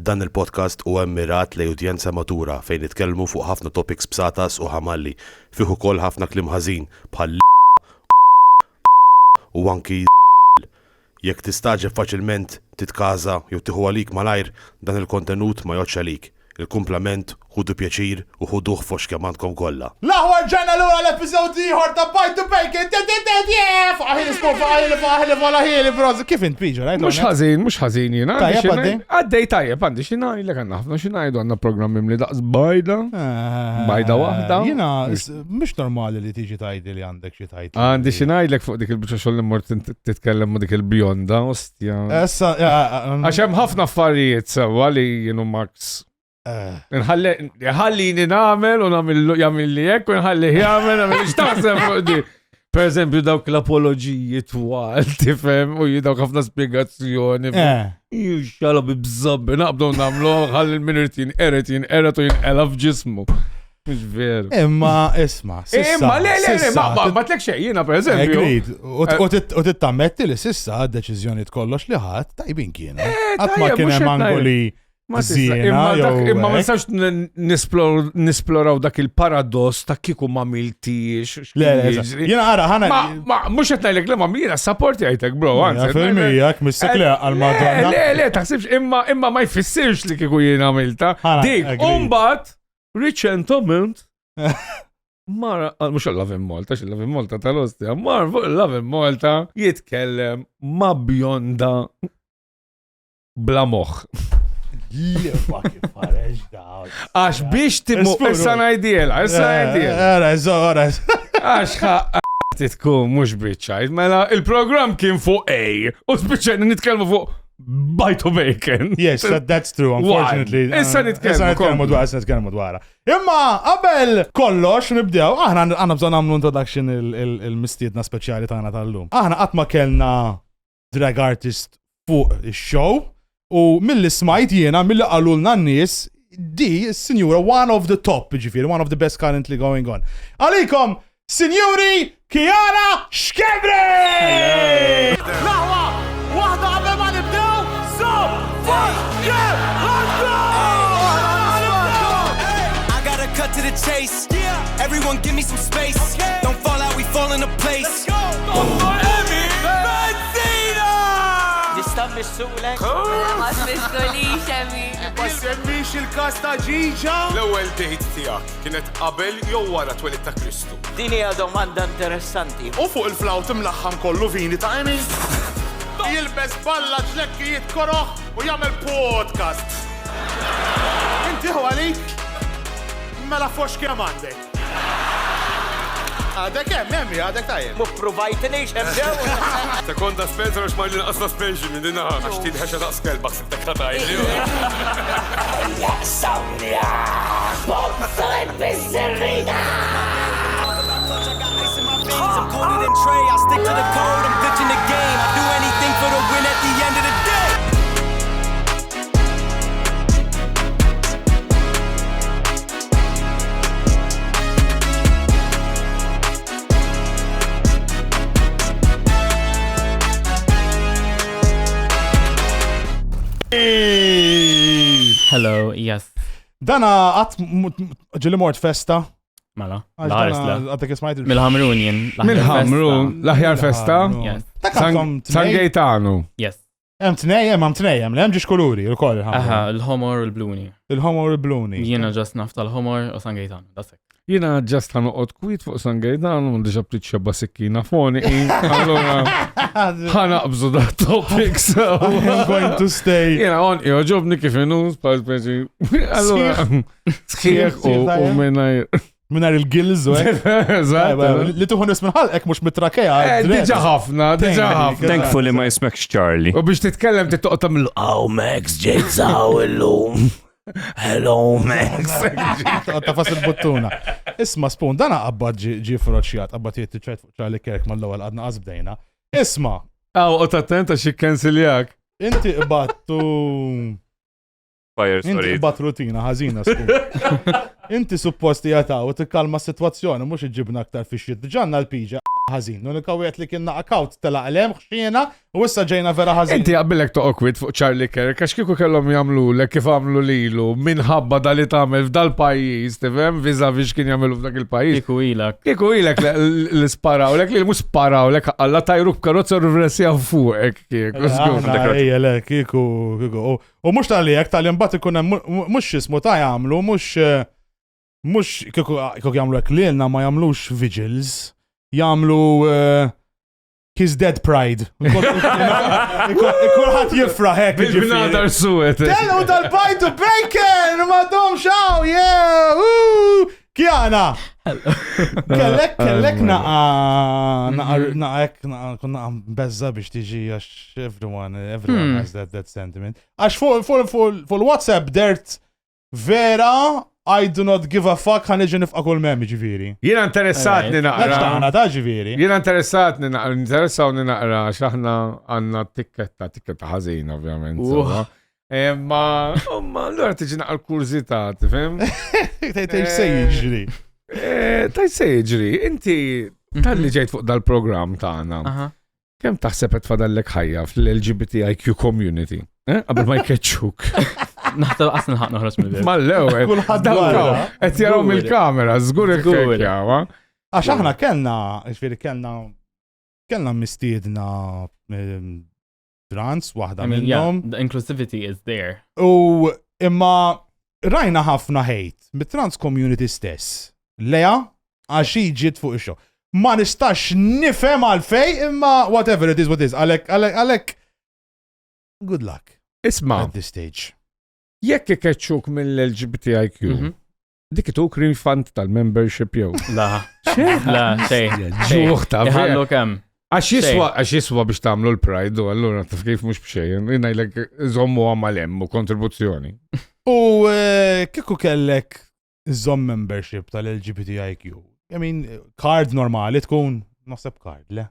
Dan il-podcast huwa mmirat lejn udjenza matura fejn nitkellmu fuq ħafna topics b'satas u ħamalli, fih ukoll ħafna kliem ħażin bħal u anki jekk tistaġeb faċilment titkaża jew tieħu għalik malajr dan il-kontenut ma jgħodx għalik. Il-kumplament ħudu pjaċir u ħuduh fox kemm għandkom kollha. L-aħwar ġena l-ura l-episod ieħor ta' Bite to Bacon. Faħili skor, faħili broz. Kif int piġu, rajt? Mux ħażin jiena. Għaddej tajjeb, għandi xi ngħidlek għandna ħafna xi ngħidu għandna programm imli daqs bajda. Bajda waħda. Jiena mhux normali li tiġi tajdi li għandek xi tajdi. Għandi xi ngħidlek fuq dik il-biċċa xogħol li mort titkellem ma' dik il-bjonda, ostja. Għax hemm ħafna affarijiet sewwa li jienu Max. Nħalli namel u jamil li jekk u nħalli jgħamil namil xtaħseb fuq di. Per esempio dawk l-apologiji twal, tifem, u jidawk ħafna spiegazzjoni. Xala bibżabbi, naqbdu namlu ħalli l-minirtin eret u jinqela f'ġismu. Mux veru. Imma, isma, sissa. Ma tlek xejjina, per esempio. U tittammetti li sissa deċizjoni tkollox li ħadd tajbin kienu. Għatma kienem angoli. Imma ma nistax nisploraw dak il-paradoss ta' kiku ma miltix. Jena għara, ħana. Mux għetnajlek li ma mira, sapporti għajtek, bro. Filmijak, missikle għal-Madonna. Le, taħsibx, imma ma jfissirx li kiku jena milta. Dik, umbat, reċentament, Mara, mux l-Lavin Malta, x-Lavin Malta tal-ostja, Mara, fuq l-Lavin Malta jitkellem ma bjonda bla moħ. Għax biex timu, issa najdijela. Għax tkun mux bieċajt, mela il-program kien fuq A, u spiċajna nitkelmu fuq Bite to Bacon. Yes, that's true, unfortunately. Issa nitkelmu dwara. Imma, qabel kollox nibdew, aħna għanna bżon għamlu introduction il-mistiedna speċjali tagħna tal-lum. Aħna qatt ma kellna drag artist fuq il-show, u mill-li smajt jiena, mill-li għallulna n-nies, di, Signora, one of the top, ġifiri, one of the best currently going on. Għalikom, Signori Kiara Xkebri! Laħwa, wahda għabbe ma nibdew, so, fuck, yeah, let's go! I gotta cut to the chase, everyone give me some space, don't fall out, we fall into place. Nistam mis-suqlek? Ma s-mistoli xemmi. Ma semmix il-kasta ġiġa? L-ewwel dejt tiegħek kienet qabel jew wara twelid ta' Kristu? Din hija domanda interessanti. U fuq il-flawt imlaħħam kollu vini ta' emi? Jilbes balla ġlekkijiet koroħ u jagħmel podcast. Inti għalik? Mela fox kemm għandek? Għadek emmi, għadek tajjem. Mu provajt li xemġew. Sekonda Spencer għax marli naqas suspension minn dinna għax tidħeċa daqs kelbak sibtek ħatajli. Ja, sawrija! Sponsor bizzerrina! I'm colder than Trey, I stick to the code, I'm bitching the game. I do anything for the win at the end of the day. Hello, yes. Dana għat ġili mort festa. Mela, għatek ismajt Mil-Hamrunian. Mil-Hamrun, l-aħjar festa. Yes. San Gaetano. Yes. Hemm tnejjem, hemm ġiex kuluri, il-koll. Aha, il-Homor u l-Bluni. Il-Homor u l-Bluni. Jiena ġast nafta l-Homor u San Gaetano, that's it. Jiena ġast ħanoqot kwit fuq San Gaetano, diġa btiċċa basikkina foni. Allora, ħanaqbżu da topics. I'm going to stay. Jiena għon, joġobni kif inus, pa' speċi. Allora, sħiħ u minnajr. Minar il-gills u li tuħun ismin ħalqek mux mitrakeja. Diġa ħafna. Thankfully ma jismekx Charlie. U biex titkellem tittoqta mill Oh, Max, ġejzaw illum. Hello, Max. Ta' fas il-buttuna. Isma spun, dana għabbad ġi froċjat, għabbad jieti ċajt fuq Charlie Kirk mal-lowel għadna għazbdejna. Isma. Għaw, u tattenta xie kansiljak. Inti battu. Fire story. Inti bat rutina, ħazina spun. Inti supposti jataw u tikkalma s-situazzjoni, mux iġibna aktar fixiet. Ġanna l-piġa. ħażin. L-unika wieħed li kien account tela għalem xxiena u issa ġejna vera ħażin. Inti għabbilek toqkwit fuq Charlie Kirk, għax kieku kellhom jagħmlu lek kif għamlu lilu minħabba dali tagħmel f'dal pajjiż, tifhem, viżavi x'kien jagħmlu f'dak il-pajjiż. Kieku ilek l-sparaw lek li mhux sparaw lek alla tajruk karozza reversija fuqek kieku. Ejja kieku. U mhux tal-jek tal-imbagħad ikun hemm mhux ismu ta' jagħmlu mhux kieku jagħmlu hekk lilna ma jagħmlux vigils. Jamlu His Dead Pride. Kulħadd jifraħ hekk. Bil-bnadar suwet. Tellu tal-bajtu bacon! Madom xaw, yeah! Kjana! Kellek kunna bezza biex tiġi għax everyone has that sentiment. Għax fuq WhatsApp dert vera I do not give a fuck ħanġi nifqa kull memi ġiviri. Jiena interessatni naqra. Ta' ġiviri. Jiena interessatni naqra, interessawni naqra xaħna għanna tikketta ħażin ovvjament. Ma l-għura tiġi naqra l-kurzita, tifhem? Taj sejġri. Taj sejġri, inti tal-li ġejt fuq dal-program tagħna. Kemm taħseb qed fadallek ħajja fl-LGBTIQ community? Qabel ma jkeċċuk. Naħta qasna ħaq noħroġ mill-bib. Mal-ewwel. Kulħadd dwar. Qed jaraw mill-kamera, żgur hekk jawa. Għax aħna kellna mistiedna trans waħda minnhom. The inclusivity is there. U imma rajna ħafna hate mit-trans community stess. Leja għax ġiet fuq ix-xogħol. Ma nistax nifhem għalfej imma whatever it is what is. Għalek good luck. Isma' at this stage. Jekk ikeċċuk mill-LGBTIQ, dik tuk refund tal-membership jew. La, xej. Ġuħ ta' Iħallu kemm. Għax jiswa biex tagħmlu l-Pride u allura taf kif mhux b'xejn, ngħidlek żommu għamalem u kontribuzzjoni. U kieku kellek żomm membership tal-LGBTIQ. I mean, card normali tkun naħseb card, le?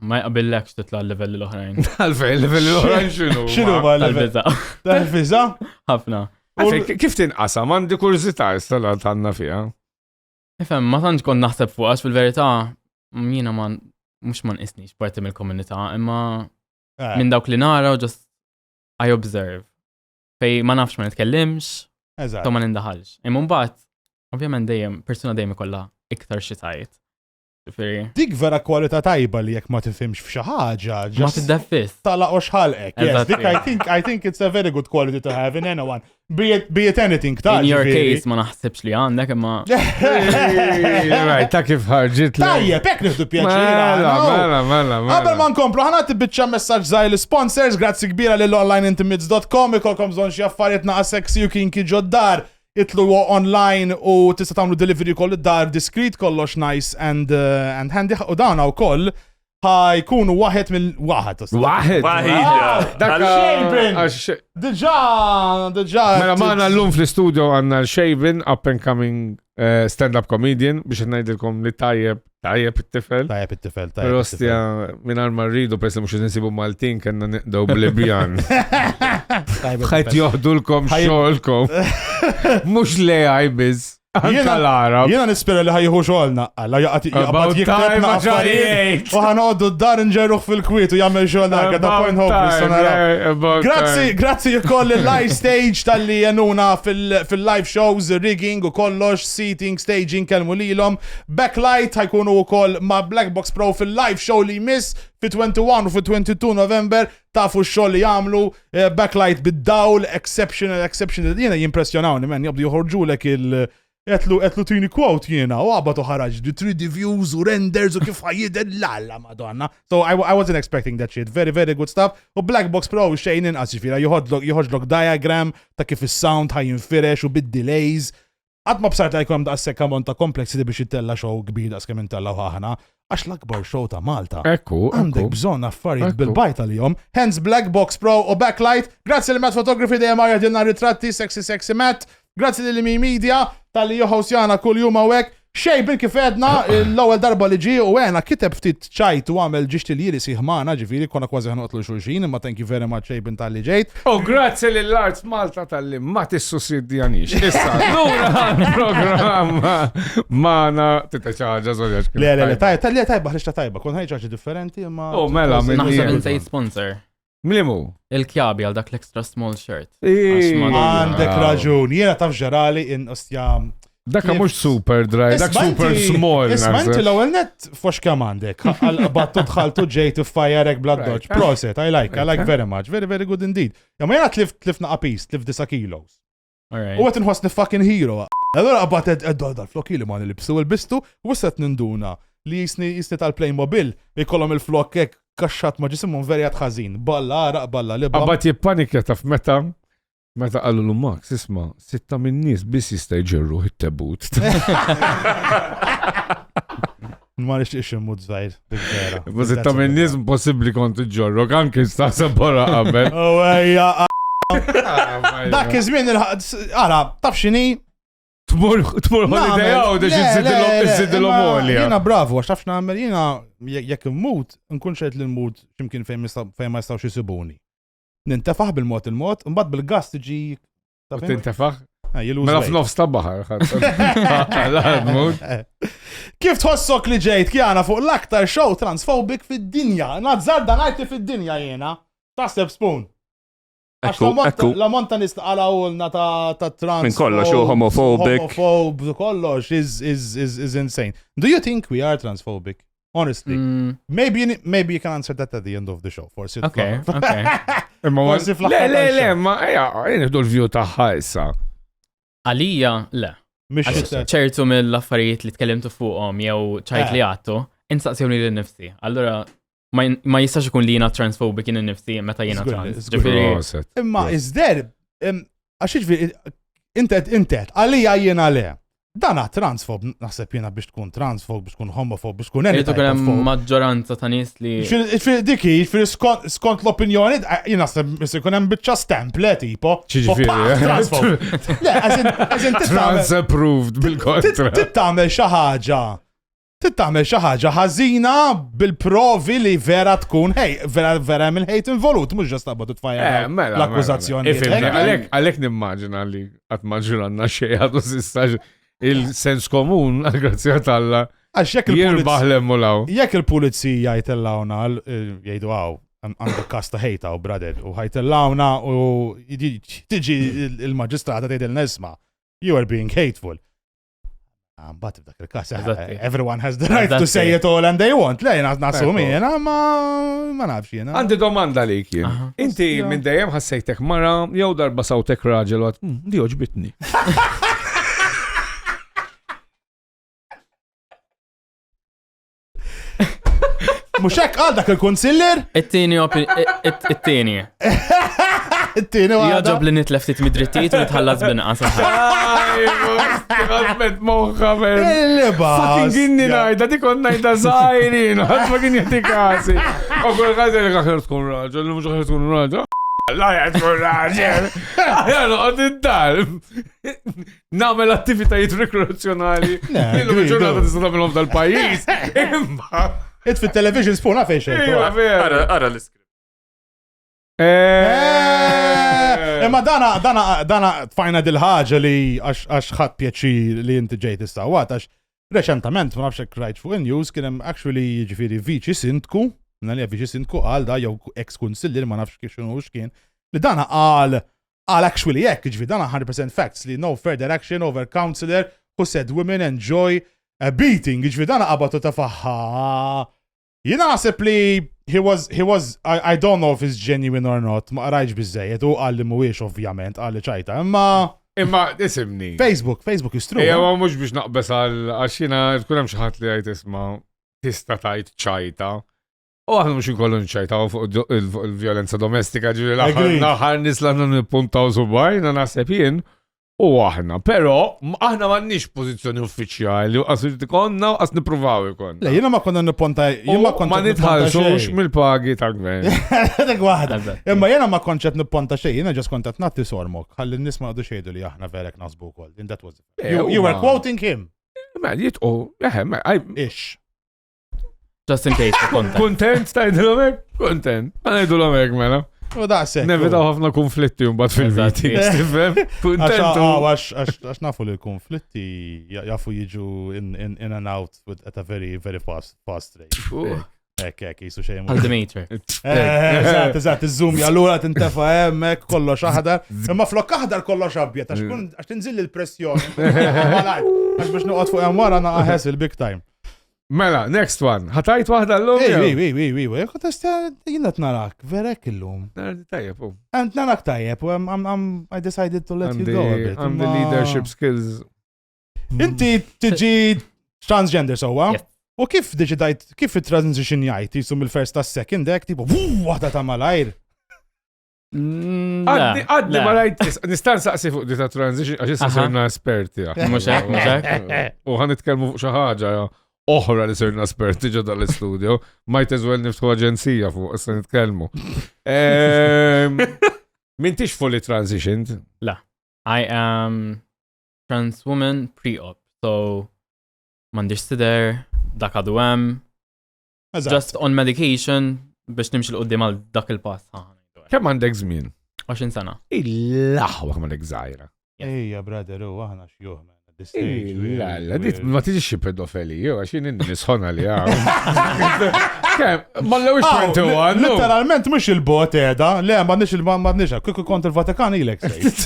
Ma jqabillekx titla l-level l-oħrajn. Għalfejn, level l-oħrajn xinu? Xinu ma Tal-biza. Tal-biza? Ħafna. Kif tinqasam, għandi kurzita istala tanna fija? Ifem, ma tantx kont naħseb fuqax fil-verità, jiena mhux ma nqisniex parti mill-komunità, imma minn dawk li nara just I observe. Fej ma nafx ma nitkellimx, to ma nindaħalx. Imma mbagħad, ovvjament dejjem persuna dejjem ikollha iktar xi tajt. Dik vera kwalità tajba li jekk ma tifhimx f'xi ħaġa. Ma tiddeffis. Talaq u xħalqek. Yes, dik I think it's a very good quality to have in anyone. Be it anything ta' In your case ma naħsibx li għandek imma. Right, ta' kif ħarġit. Tajjeb, hekk nieħdu pjaċir. Mela. Qabel ma nkomplu ħana tibbiċċa messaġġ żgħir l-sponsors, grazzi kbira lil onlineintimates.com, ikolkom bżonn xi affarijiet naqa' sexy u kinki ġoddar. Itlu online u tista' tagħmlu delivery koll id-dar discreet kollox nice and handy u dan wkoll ħajkunu waħed mill-waħed. Diġà. Mela magħna llum fl-istudio għandna l-Shaven up and coming stand-up comedian biex ngħidilkom li tajjeb it-tifel. Tajjeb it-tifel. Rostja mingħajr ma rridu peress mhux insibu Maltin kellna neqdew bl-Libjan. Ħajt joħdulkom xogħolkom. Mhux le għajbiż. Jena nispera li ħajħu xogħolna. Alla jaqbad jiktebna affarijiet. U ħanoqdu d-dar nġerruħ fil-kwiet u jagħmel xogħolna għadda point hopeless. Grazzi jkoll il-live stage tal-li jenuna fil-live shows, rigging u kollox, seating, staging, kelmu lilhom. Backlight ħajkunu wkoll ma' Black Box Pro fil-live show li jmiss fi-21 u fi-22 November tafu x-xogħol li jagħmlu backlight bid-dawl, exceptional. Jiena jimpressjonawni men jabdu joħorġulek Etlu tini quote jiena, u għabatu ħaraġ di 3D views u renders u kif ħajjided lalla madonna. So I wasn't expecting that shit. Very, very good stuff. U Black Box Pro xejn inqas ġifiera joħodlok diagram ta' kif is-sound ħajinfirex u bid-delays. Għad ma bsarta jkun daqshekk ammont ta' complexity biex jittella show kbir daqskemm intellaw ħaħna. Għax l-akbar show ta' Malta. Għandek bżonn affarijiet bil-bajta li jom. Hence Black Box Pro u Backlight. Grazzi li Matt Photography dejjem għarja ritratti sexy Matt. Grazzi li Mi Media tal-li joħosjana kull jum għawek. Xejbin kif edna l-ewwel darba li ġie u għena kiteb ftit ċajt u għamel ġiġti li jiri siħmana ġifiri konna kważi ħanqotlu xulxin imma thank you very much Xejbin tal-li ġejt. Oh, grazzi l-Arts Malta tal-li ma tissussidjanix. Issa, nura programma maħna titaċaġa zoljax. Le, tajba, ħriċta tajba, kon ħajġaġi differenti imma. Oh, mela, Naħseb insejt sponsor. Milimu? Il-kjabi għal dak l-extra small shirt. Għandek raġun, jena taf ġerali in ostja. Dakka mux super dry, dak super small. Ismanti l-ewel net fox kam għandek. Battu tħaltu ġejtu fajarek blood dodge. Proset, I like very much. Very, very good indeed. Ja, ma jena tlifna qapis, 9 kilos. U għet nħosni fucking hero. Allora għabat dal-flok ili ma nilibsu il-bistu u s-set ninduna li jisni tal-Playmobil jkollhom il-flok kek kaxxat ma ġisimhom verjat ħażin. Balla, li għabat jippanika taf Meta għallu l-Max, isma, 6 minn nies biss jista' jġerru it-tebut. Ma nixtieqx immut żgħir, dik vera. Ma 6 minn nies impossibbli kont iġġorru, anke staqsa barra qabel. Ejja. Dak iż-żmien ara, taf x'inhi? Tmur holiday u dex iżidilhom olja. Jiena bravo, għax tafx nagħmel jiena jekk immut, nkun xejt l-immut x'imkien fejn ma jistgħux isibuni. Nintefaħ bil-mod mbagħad bil-gas tiġi. Tintefaħ? Mela f'nofs ta' baħar. Kif tħossok li ġejt kjana fuq l-aktar show transphobic fid-dinja? Nazzarda ngħidli fid-dinja jiena. Taħseb spoon. La montanista għalawlna ta' trans. Min kollox u homophobic. Homophobe, kollox is insane. Do you think we are transphobic? Honestly. Maybe you can answer that at the end of the show. Forsi. Okay. Le, ma jgħidu l-view taħħa issa. Għalija, le. ċertu mill-affarijiet li tkellimtu fuqhom jew ċajt li għattu, insaqsjoni li nifsi. Allura, ma jistax ikun li jiena transphobic in nifsi meta jiena trans. Imma iżder, għax ġifieri, intet, għalija jiena le. Dana transphob, naħseb jiena biex tkun transphob, biex tkun homophob, biex tkun any type of phob. Maġġoranza ta' nies li. Diki, skont l-opinjoni, jiena naħseb ikun hemm biċċa stemple tipo. Ċiġifieri. Transphob. Le, għażin Trans-approved bil-kontra. Tittamel xi ħaġa ħażina bil-provi li vera tkun, vera mill-hate involut, mhux ġast taqbad tfajja l-akkużazzjoni. Għalhekk nimmaġina li qatt ma ġuranna xejn għadu sistax il-sens komun, għal-grazzja tal-la, jirbaħ l-emmulaw. Jekk il-pulizija jtellawna, jgħidu għaw, għandu kasta ħejta u brother, u ħajtellawna u tiġi il-maġistrata tgħid il-nesma, you are being hateful. But dak il-kas, everyone has the right to say it all and they want. Le, nasumi, jena ma nafx jena. Għandi domanda li kien. Inti minn dejjem ħassejtek mara, jew darba sawtek raġel għat, di oġbitni. Muxek għal dak il-konsiller? It-tieni. It-tieni għal. Joġob li nitlef tit midrittijiet u nitħallas binqas. Għazmet moħħa ver. Il-liba. Fucking ginni najda, di kon najda zaħirin, għazma ginni jati kasi. U kol għazja li għaxer tkun raġel, li mux għaxer tkun raġel. La tkun raġel. Għajna għad id-dar. Namel attivitajiet rekreazzjonali. Il-lum ġurnata tista' tagħmilhom dal-pajjiż. Imma. It fit-television spuna fejn Ara l-iskript. Imma dana tfajna dil-ħaġa li għax ħadd pjaċir li inti ġejt istawat għax reċentament ma nafx hekk rajt fuq in-news kien hemm actually jiġifieri viċi sindku, nagħli viċi sindku qal da jew ex-kunsillier ma nafx kif x'inhu x'kien li dana qal actually hekk jiġifieri dana 100% facts li no further action over councillor who said women enjoy a beating, jiġifieri dana qabatu ta' faħħa. Jiena naħseb li he was I don't know if it's genuine or not, ma rajġ biżejjed u qal li mhuwiex ovvjament qal li ċajta, imma isimni. Facebook is true. Ejja mhux biex naqbes għax jiena tkun hemm xi ħadd li jgħid isma' tista' tgħid ċajta. U aħna mhux inkollu nċajtaw fuq il-vjolenza domestika ġieli l-aħħar nies l-għandna nippuntaw subajna naħseb jien. U aħna, pero aħna m'għandniex pożizzjoni uffiċjali u qasir tikonna u qas nippruvaw ikon. Le, jiena ma konna nipponta, ma nitħallsux mill-pagi tal-gvern. Dak waħda. Imma jiena ma konċet nipponta xejn, jiena ġas kontat nagħti sormok, ħalli n-nies ma għadux jgħidu li aħna verek nasbu wkoll. That was it. You were quoting him. jitqu, Ix. Just in case, kontent. Kontent tajdilhom hekk? Kontent. Għanajdulhom hekk mela. U daqsek. Nevitaw ħafna konflitti mbagħad fil-meetings, tifhem? Kontent. Għax nafu li l-konflitti jafu jiġu in and out at a very, very fast rate. Ek, jisu xejn. Għal the Matrix. Eżatt, iż-zoom jallura tintefa hemmhekk kollox aħdar. Imma flok aħdar kollox abjad għax tinżil il-pressjoni. Għax biex noqgħod fuq hemm wara naħes il-big time. Mela, next one. Ħatajt waħda l-lum? Ej, jina t-narak, verek il-lum. Tajjeb, u. Narak tajjeb, I decided to let you go a bit. I'm the leadership skills. Inti tiġi transgender sowa? Yes. U kif deċidajt, kif il-transition jajt, jisum il-first ta' second dek, tipo, waħda ta' malajr. Għaddi ma rajt, nistan saqsi fuq di ta' transition, għax jissa sirna esperti. Muxek. U għan nitkellmu fuq xaħġa, oħra li sirna esperti ġodda l-studio, might as well niftħu aġenzija fuq, issa nitkellmu. Mintix fully transitioned? La. I am trans woman pre-op, so mandiġ sider, dak għadu hemm, just on medication biex nimxi l-qoddim għal dak il-pass. Kemm għandek żmien? 20 sena. Il-laħwa m'għandek żgħira. Ejja, brother, aħna xjuħ, man. Ma tiġix xi pedofili, jew għax jien nisħona li għaw. Ma l-ewwel 21. Literalment mhux il-bot qiegħda, le m'għandniex kieku kont il-Vatikan ilek sejt.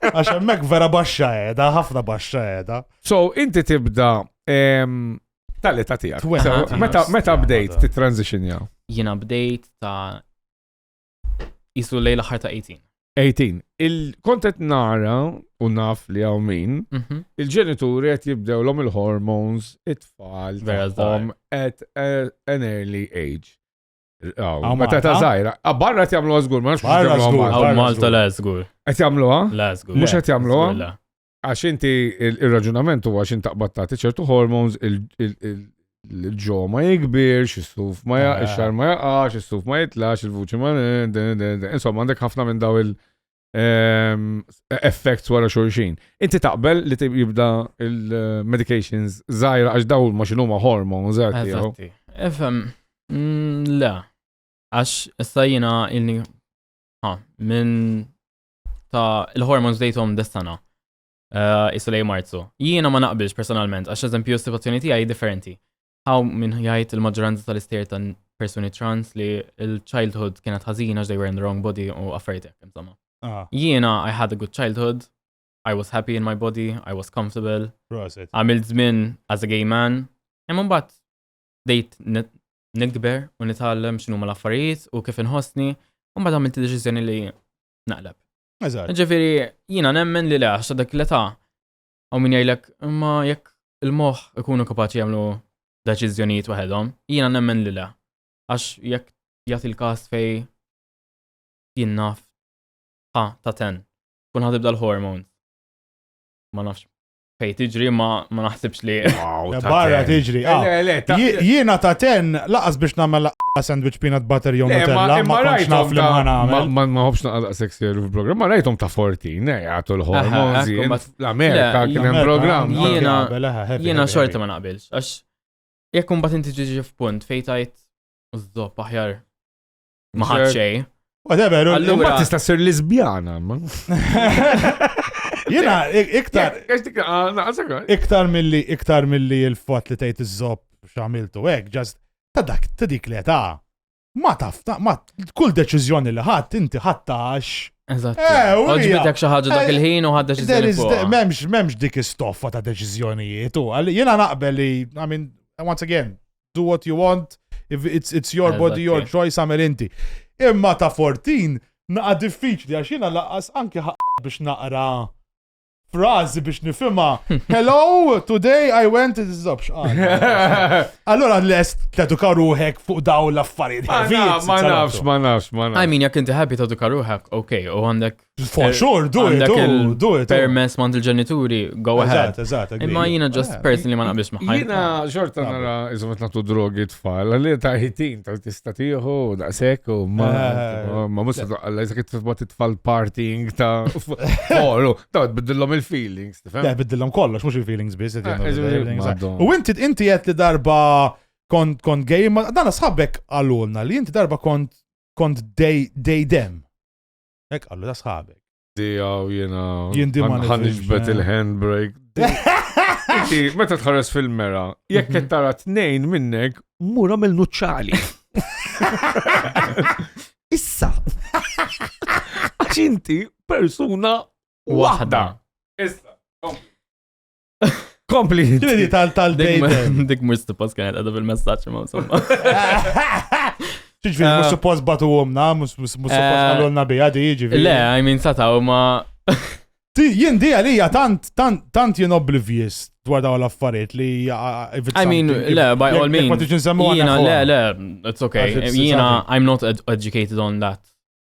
Għax hemmhekk vera baxxa qiegħda, ħafna baxxa qiegħda. So inti tibda tal-età tiegħek. Meta bdejt titransitionjaw? Jiena bdejt ta' isu lejla ħar ta' 18. 18. Il-kontet nara u naf li għaw min, il-ġenituri għet jibdew l-om il-hormones, it-tfal, tagħhom at an early age. Meta ta' zaħira. Barra għet jamlu għazgur, ma' Għaw Malta l-għazgur. Għet jamlu għa? L-għazgur. Mux għet jamlu għa? Għax inti il-raġunament huwa għax intaqbattati ċertu hormones, il-ġo ma jikbirx, il-suf ma jaqax, il-xar ma jaqax, il-suf ma jitlax, il-vuċi ma insomma, għandek ħafna minn daw il-effects wara xurxin. Inti taqbel li jibda il-medications zaħira għax daw ma xinu ma hormones, Eżatti. Efem, la. Għax issa jina ilni minn ta' il-hormones dejtom destana. Isolej marzu. Jiena ma naqbilx personalment, għax eżempju situazzjoni tiegħi differenti. Għaw minn jgħid il-maġġoranza tal-istier ta' persuni trans li il-childhood kienet ħażina għax they were in the wrong body u affarijiet hekk insomma. Jiena I had a good childhood, I was happy in my body, I was comfortable. Għamilt żmien as a gay man, imma mbagħad dejt nikber u nitgħallem x'inhu l-affarijiet u kif inħossni, u mbagħad għamilt deċiżjoni li naqleb. Ġifieri jiena nemmen li le għax dak l-età u min jgħidlek imma jekk il-moħħ ikunu kapaċi jagħmlu deċiżjonijiet waħedhom, jiena nemmen li le. Għax jekk jagħti l-każ fej jien naf ta' 10 kun ħadibda l-hormones. Ma nafx fej tiġri ma naħsibx li barra tiġri. Jiena ta' 10 laqas biex nagħmel sandwich peanut butter jew Nutella, ma kontx naf li ma nagħmel. Ma ħobx naqlaq sexier fil-programm, ma rajthom ta' 14, jagħtu l-hormones l-Amerika kien hemm programm. Jiena xorta ma naqbilx. Għax jekk imbagħad inti tiġi f'punt fejn tajt użdob aħjar ma ħadd xejn. Whatever. Allura tista' ssir lesbjana. Jiena iktar milli l-fot li tgħid iż-żob x'għamiltu hekk, ġast ta' dik l-età. Ma taf, kull deċiżjoni li ħadd inti ħattax. Eżatt. Oġbitek xi ħaġa dak il-ħin u ħadd deċiżjoni fuq. M'hemmx dik istoffa ta' deċiżjonijiet u jiena naqbel li I mean once again do what you want if it's your body your choice għamel inti. Imma ta' 14 naqa' diffiċli għax jiena laqas anke biex naqra frażi biex nifhimha. Hello, today I went to the shop. Allora lest teduka ruħek fuq daw l-affarijiet. Ma nafx. I mean, jekk inti happy teduka ruħek, okay, u għandek For sure, do it, Għandek do it. permess mant il-ġenituri, go ahead. Eżatt, Imma jina just personally ma naqbilx maħħaj. Jina xorta nara iżomet natu drogi tfal, għalli ta' hitin, ta' tistatiħu, da' sekku, ma musa għalla jizak it-tfal partying ta' follu, ta' tbiddillom il-feelings, tifem? Le, biddillhom kollox, mux il-feelings biz. Madonna. U inti jett li darba kont gay, ma dan sħabbek għallulna li inti darba kont day dem. Ek għallu da sħabek. Dijaw jena. Jien di ma ħanġbet il-handbrake. Inti, meta tħares fil-mera, jekk qed tara tnejn minnek, mura mill-nuċċali. Issa. Għax inti persuna waħda. Issa. Kompli. Ġvedi tal-day dem. Dik mux suppost kienet għadha bil-messaċ ma' insomma. ċiġviri, mux suppost batu għomna, mux suppost għallulna bija di ġiviri. Le, I mean sataw ma. Jien di għalija tant jien oblivious dwar daw l-affarijiet li I mean, le, by all means. Jina, le, it's okay. Jina, I'm not educated on that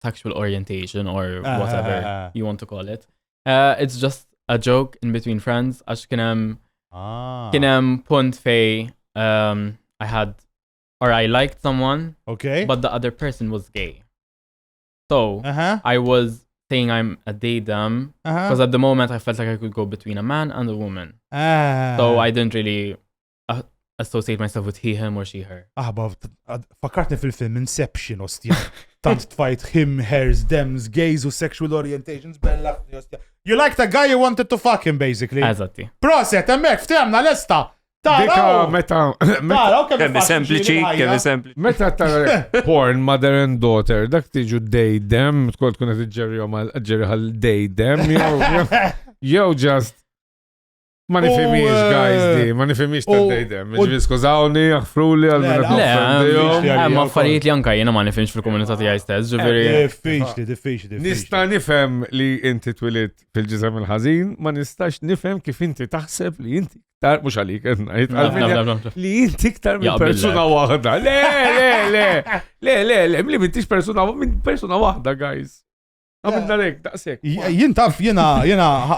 sexual orientation or whatever you want to call it. It's just a joke in between friends. Għax kienem punt fej I had or I liked someone, okay, but the other person was gay. So I was saying I'm a daydam because at the moment I felt like I could go between a man and a woman. So I didn't really associate myself with he, him, or she, her. Fakkartni fil-film Inception, ostja. Tant tfajt him, hers, thems, gays u sexual orientations, bella, ostja. You liked a guy, you wanted to fuck him, basically. Eżatti. Proset, emmek, ftemna l-esta. Dika, meta. Kemmi sempliċi. Meta tara porn, mother and daughter, dak tiġu daydem, tkun tkun qed iġġerri għal daydem, jew just ma nifhimix guys di, ma nifhimix ta' daydem. Ġifi skużawni, aħfruli għal Le, ma affarijiet li anka jiena ma nifhimx fil-komunità tiegħi stess, ġifieri. Diffiċli. Nista' nifhem li inti twilit fil-ġisem il-ħażin, ma nistax nifhem kif inti taħseb li inti iktar mhux għalik ngħid li inti iktar minn persuna waħda. Le, li m'intix persuna waħda, guys. Għamilna lek, daqsek. Jien taf, jena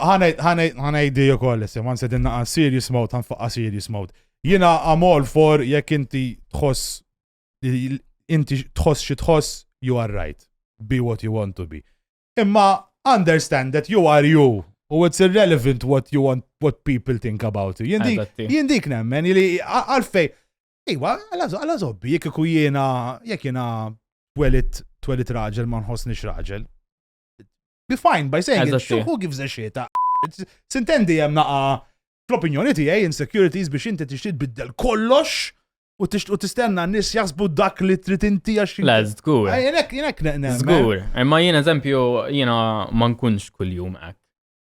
ħanajdi jokoll, man sedin naqa serious mode, ħanfaqqa serious mode. Jena I'm all for jekk inti tħoss xi tħoss, you are right. Be what you want to be. Imma understand that you are you. U it's irrelevant what people think about you. Jien dik nemmen, li għalfej, għala zobbi, jekk iku jekk jena twelit raġel ma nħossnix raġel. Be fine by saying it, who gives a shit? Sintendi jem naqa fl-opinjoni tiegħi insecurities biex inti tixtieq biddel kollox u tistenna n-nies jaħsbu dak li trid inti għax. Le, żgur. Jenek żgur. Imma jien eżempju jiena ma nkunx kuljum hekk.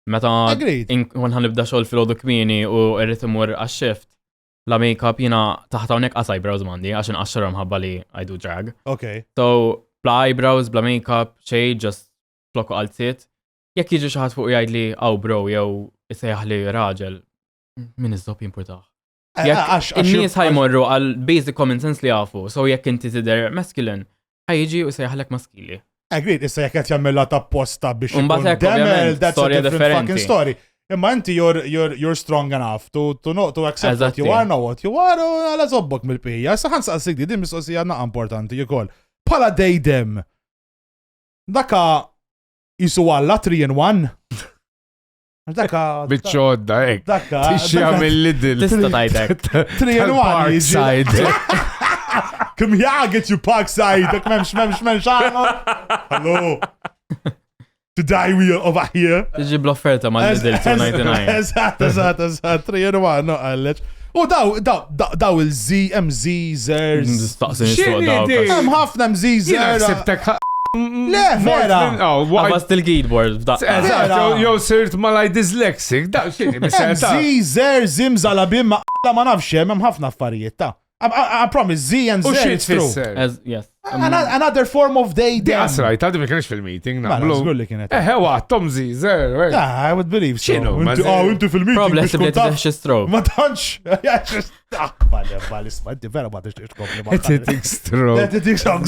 Meta ħanibda xogħol fil-għodu kmieni u rrid imur għax-shift, la make-up jiena taħt hawnhekk qas eyebrows m'għandi għax inqaxxarhom ħabba li I do drag. Okay. So bla eyebrows, bla make-up, xejn just flokku għalzit. Jekk jiġi xi ħadd fuq jgħidli bro jew isejjaħli raġel, min iżob jimpurtaħ. In-nies ħajmorru għal basic common sense li jafu, so jekk inti tidher masculine, ħajjiġi u isejjaħlek maskili. Agreed, issa jekk qed jagħmilha tapposta biex ikun demel, that's a different fucking story. Imma inti you're strong enough to accept what you are, know what you are, u għala zobbok mill-pija. Issa ħansaqsik din mistoqsija naqa' importanti ukoll. Bħala daydem, daka jisu għalla 3-in-1. Daka. Bitxodda, ek. Daka. Tixi għamil Lidl. Tista tajtek. 3-in-1 Parkside. Come here, get you Parkside. Dak memx għano. Hello. To die we over here. Tiġi bl-offerta ma' Lidl 299. Eżat, 3-in-1, no għalleċ. U daw il-Z, MZ, Zers. Hemm ħafna MZ, Zers. Le, vera! Għavast il-keyboard, Jow sirt malaj dyslexic, da' xini, Zer, Zimza, ma nafxem, hemm ħafna affarijiet, ta' I promise, Z and Z, it's true. Yes. Another form of they Di them. asrajt, għaddi ma kienx fil-meeting, Mela, naqblu. żgur li kienet. Tom Zizer. Yeah, I would believe so. X'inhu, ma Intu fil-meeting. Probably biex tibda tkun taf- tideħx stroke. Ma tantx. Bali, isma' inti vera ma tixtieq tkompli ma' Etetik stroke. Etetik stroke.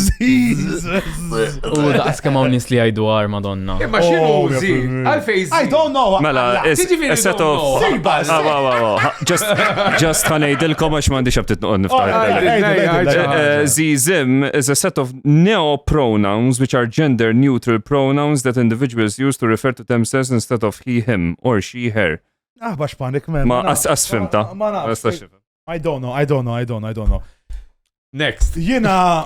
U daqs kemm hawn nies li jgħidu għar Madonna. Imma xinu Oh, zi? yeah. Għalfej zi? I don't know. Mela, Tiġifieri a set don't of... know. Just ħanejdilkom għax m'għandix abtit nuqod niftaħ. Zizim is a set of neo-pronouns which are gender-neutral pronouns that individuals use to refer to themselves instead of he, him, or she, her. Bax panik, man. Ma as-fimta. Ma nafx. I don't know. Next. Jena...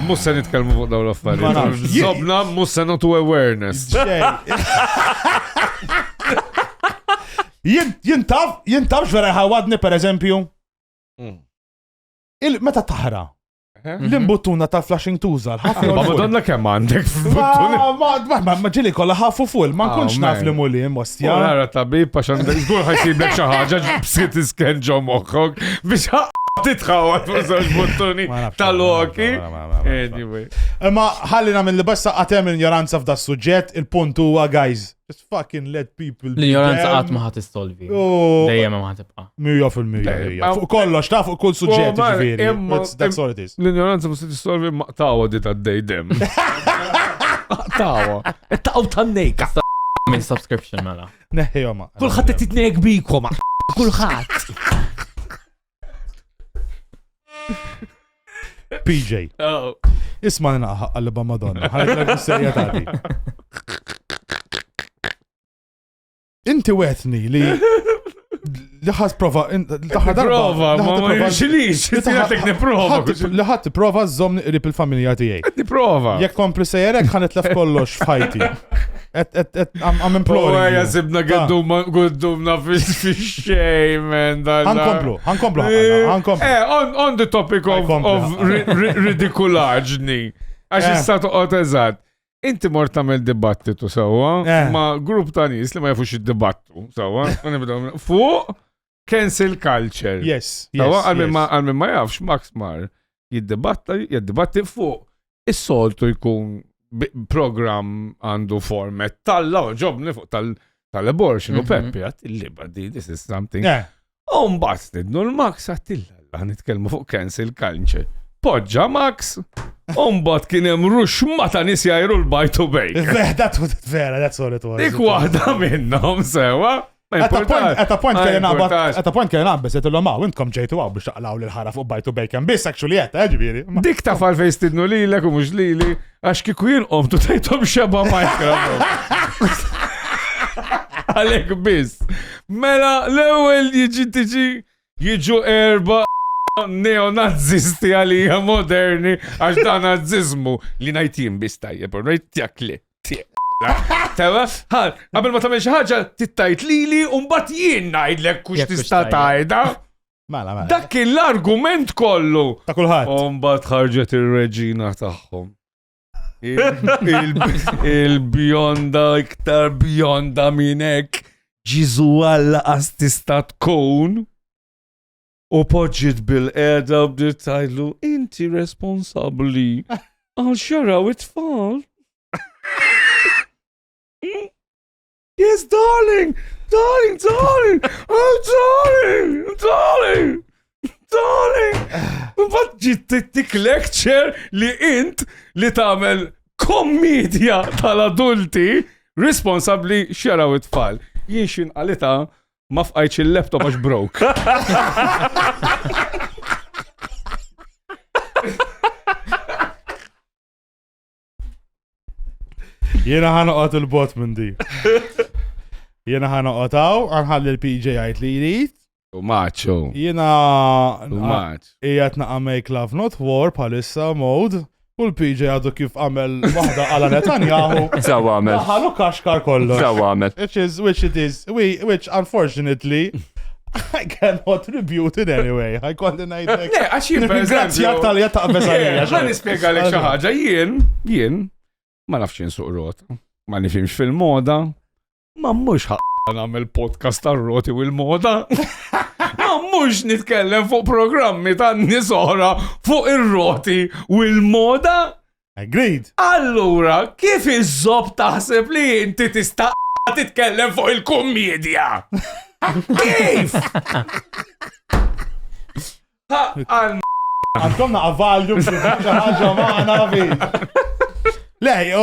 Mussa nitkelmu fuq dawn Ma l-affarijiet. nafx. Zobna mussa notu awareness. Jien taf x'vera ħawadni per eżempju. Meta taħra. L-imbuttuna ta' flashing tużal. Ma Madonna kemm għandek Ma ġili kolla ħafu full, ma nkunx Oh, naf man. li mulli mostja. Għara tabib, għax għandek zgur ħajsiblek xaħġa b'sit isken ġo moħħok biex titħawat fuq żewġ buttuni tal-oki. Anyway. Ma ħallina minn li basta għatem l-ignoranza f'da suġġett, il-punt huwa guys, just fucking let people be L-ignoranza them. qatt ma ħadd istolvi. Oh, Dejjem ma ħatibqa'. 100%. Fuq kollox, ta' fuq kull suġġett Oh, man, ġifieri. imma- That's all it is. L-ignoranza musti tissolvi maqtawa di ta' dejdem. Maqtawa. Taqaw tan-nejka. Minn subscription mela. Neħi joma. Kulħadd titnejk bikom. Kulħadd. PJ. Isma' naqħaq għalli Madonna. Ħajlek is-serja tagħti. Inti wetni li ħadd prova Prova, ma jirxilix. Jisiratek niprofa. li ħadd prova żomm qrib il-familja tiegħi. Niprofa. Jekk kompli sejjerek ħanitlef kollox f'ħajti. I'm imploring. Poja you. sibna għeddumna fi-xej, man. Ħankomplu. On the topic of ridiculaġni. Għax jista toqgħod eżatt. Inti mort tagħmel dibattitu sewwa ma' grupp ta' nies li ma jafux id-dibattu sewwa. Fuq cancel culture. Yes. Sewwa għal ma jafx Max Mar jiddibatti fuq is-soltu jkun program għandu format tal-law ġobni fuq tal-abortion u Peppi għat-il-liba di, this is something. Mbagħad nidnu l-Max għat-tilla nitkellmu fuq cancel culture. Poġġa Max, mbagħad kien hemm ruxma ta' nies jgħajru l-bite to bake. That's all it was. Dik waħda minnhom sewa. At a point kien nabbes jgħetu l-għamaw, intkom ġejtu għaw biex taqlaw l-ħara fuq bajtu bacon, biss actually jgħetta, ġiviri. Dik ta' fal-fejn stidnu lilek u mhux lili, għax kieku jinqom tu tajtom xeba Minecraft. Għalek biss. Mela l-ewwel jiġu erba' neonazisti għalija moderni għax da nazizmu li najtim bis tajjeb, rajt tjakli. Tewa, għabel ma tamel xaħġa tittajt lili un-bat jien najdlek kux tista tajda. Mela. Dak kien l-argument kollu. Ta' kulħadd. Un-bat ħarġet il-reġina taħħom. Il-bjonda, iktar bjonda minnek, ġizu għalla għastistat tkun. U poġġit bil-qeda bdiet tajlu, inti responsabli għal xaraw it-tfal. Yes, darling! Poġġit tik lecture li int li tagħmel kommedja tal-adulti responsabli xaraw it-tfal. Jien għalita ma fqajċ il-laptop għax broke. Jena ħanoqot il-bot minn di. Jena ħanoqotaw, għanħalli l-PJ għajt li jrid. U maċo. Jena ijat naqa Make Love Not War palissa mode. U l-PJ għadu kif għamel wahda għala Netanyahu. Zawa għamel. Ħalu kaxkar kollu. Zawa għamel. Which unfortunately I cannot tribute it anyway. I kolli najdek. Ne, għax jien Grazzjak tal-li ta' beżarija. Ma nispiega lek xaħġa, jien, ma nafx jinsuq rota, ma nifimx fil-moda, ma mux ħaqqa namel podcast tar-roti u l-moda. Ma mhux nitkellem fuq programmi tan-nies oħra fuq ir-roti u l-moda? Agreed. Allura, kif iż-żob taħseb li inti tista' titkellem fuq il-kummedja? Kif? Għandkom naqa valju ħaġa ma nafix. Lej, u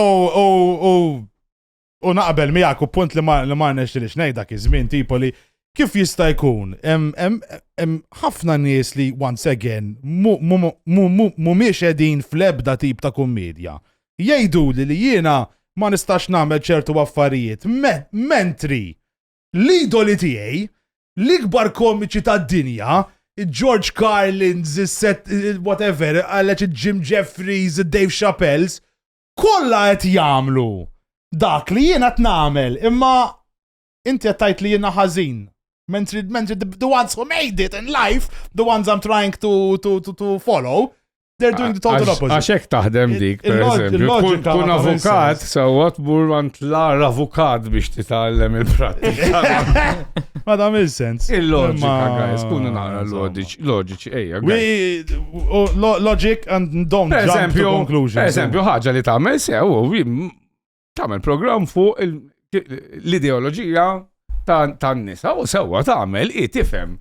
naqbel miegħek u punt li ma nexxilix ngħid dak iż-żmien tipo li kif jista' jkun hemm ħafna nies li once again mhumiex qegħdin fl-ebda tip ta' kummedja. Jgħiduli li jiena ma nistax nagħmel ċertu affarijiet mentri l-idoli tiegħi l-ikbar komiċi tad-dinja George Carlins, whatever, għalleċ Jim Jeffries, Dave Chappelle's, kolla qed jagħmlu dak li jiena qed nagħmel, imma inti qed tgħid li jiena ħażin. Mentri the ones who made it in life, the ones I'm trying to follow, they're doing the total opposite. Għaxek taħdem dik, per eżempju. Kun avukat, sawat bur għant l-avukat biex titgħallem il-prattika. Ma da mill-sens. Il-loġika, guys, kunu nara loġiċi, ejja. Logic and don't jump to conclusions. Per eżempju, ħaġa li tagħmel sew, tagħmel programm fuq l-ideoloġija tan-nisa u sewwa tagħmel tifhem.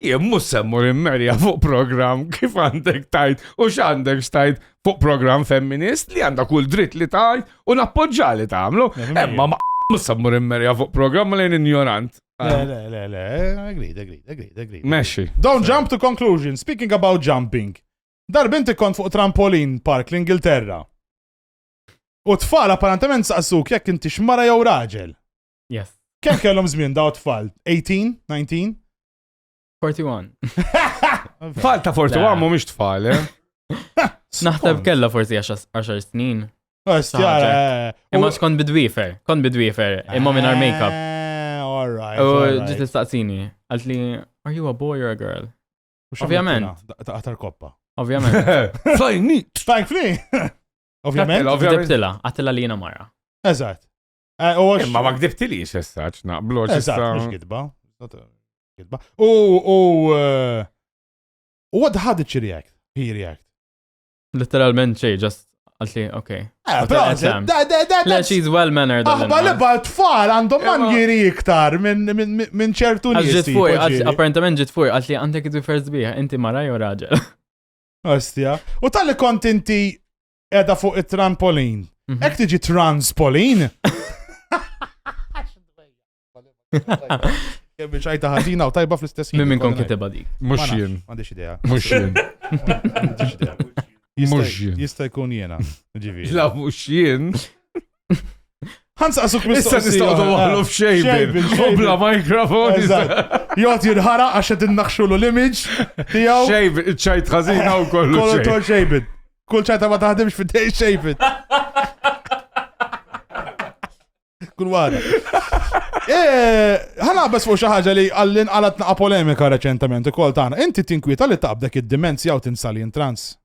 Jien mhux semmur immerja fuq programm kif għandek tajt u x'għandek tajt fuq programm femminist li għandha kull dritt li tajt u nappoġġa li tagħmlu. Imma ma mhux semmur immerja fuq programm lejn ignorant. Le, agreed. Mexxi. Don't jump to conclusions. Speaking about jumping. Darbinti kont fuq trampolin park l-Ingilterra. U tfal apparentement saqsuk jekk inti xmara jew raġel. Yes. Kemm kellhom żmien daw tfal? 18? 19? 41. Tfal ta' 41 mhumiex tfal, Naħseb kella forsi 10 snin. Imma kont bidwiefer, imma mingħajr make-up. Alright. U ġiet tistaqsini, għalt li, are you a boy or a girl? Ovvjament. Taqtar koppa. Ovvjament. Flying neat. Ovvjament. Għdibtila, għattila li jena marra. Eżatt. Imma ma gdibtilix essaċ, naqblu Eżatt, mux gidba. U how did she react? He react? Literalment xej, just għalli, okay. Le, she's well-mannered. Aħba li ba tfal għandhom manjiri iktar minn ċertu nies. Apparentament ġit fuq, għalli għandek id-wifer zbieħ, inti maraj u raġel. Ostja. U tal-li kont inti edha fuq it-trampolin. Ek tiġi transpolin? Biex għajta ħazina u tajba fl-istess ħin. Minn kon kiteba dik. Mux jien. Għandix idea. Mux jien. Jista' jkun jena. La mux jien. Ħans għasuk Issa nistaqdu għallu f'xejbin. U bla mikrofon. Jgħat jirħara għaxet innaxxulu l-image tijaw. Xejbin, ċajt ħazina u kollu xejbin. Kull ċajta ma taħdimx fid-dej xejbin. Kull wara. Ħana bes fuq xi ħaġa li għallin għalat naqa polemika reċentament ukoll tagħna. Inti tinkwita li taqbdek id-dimensja u tinsali intrans.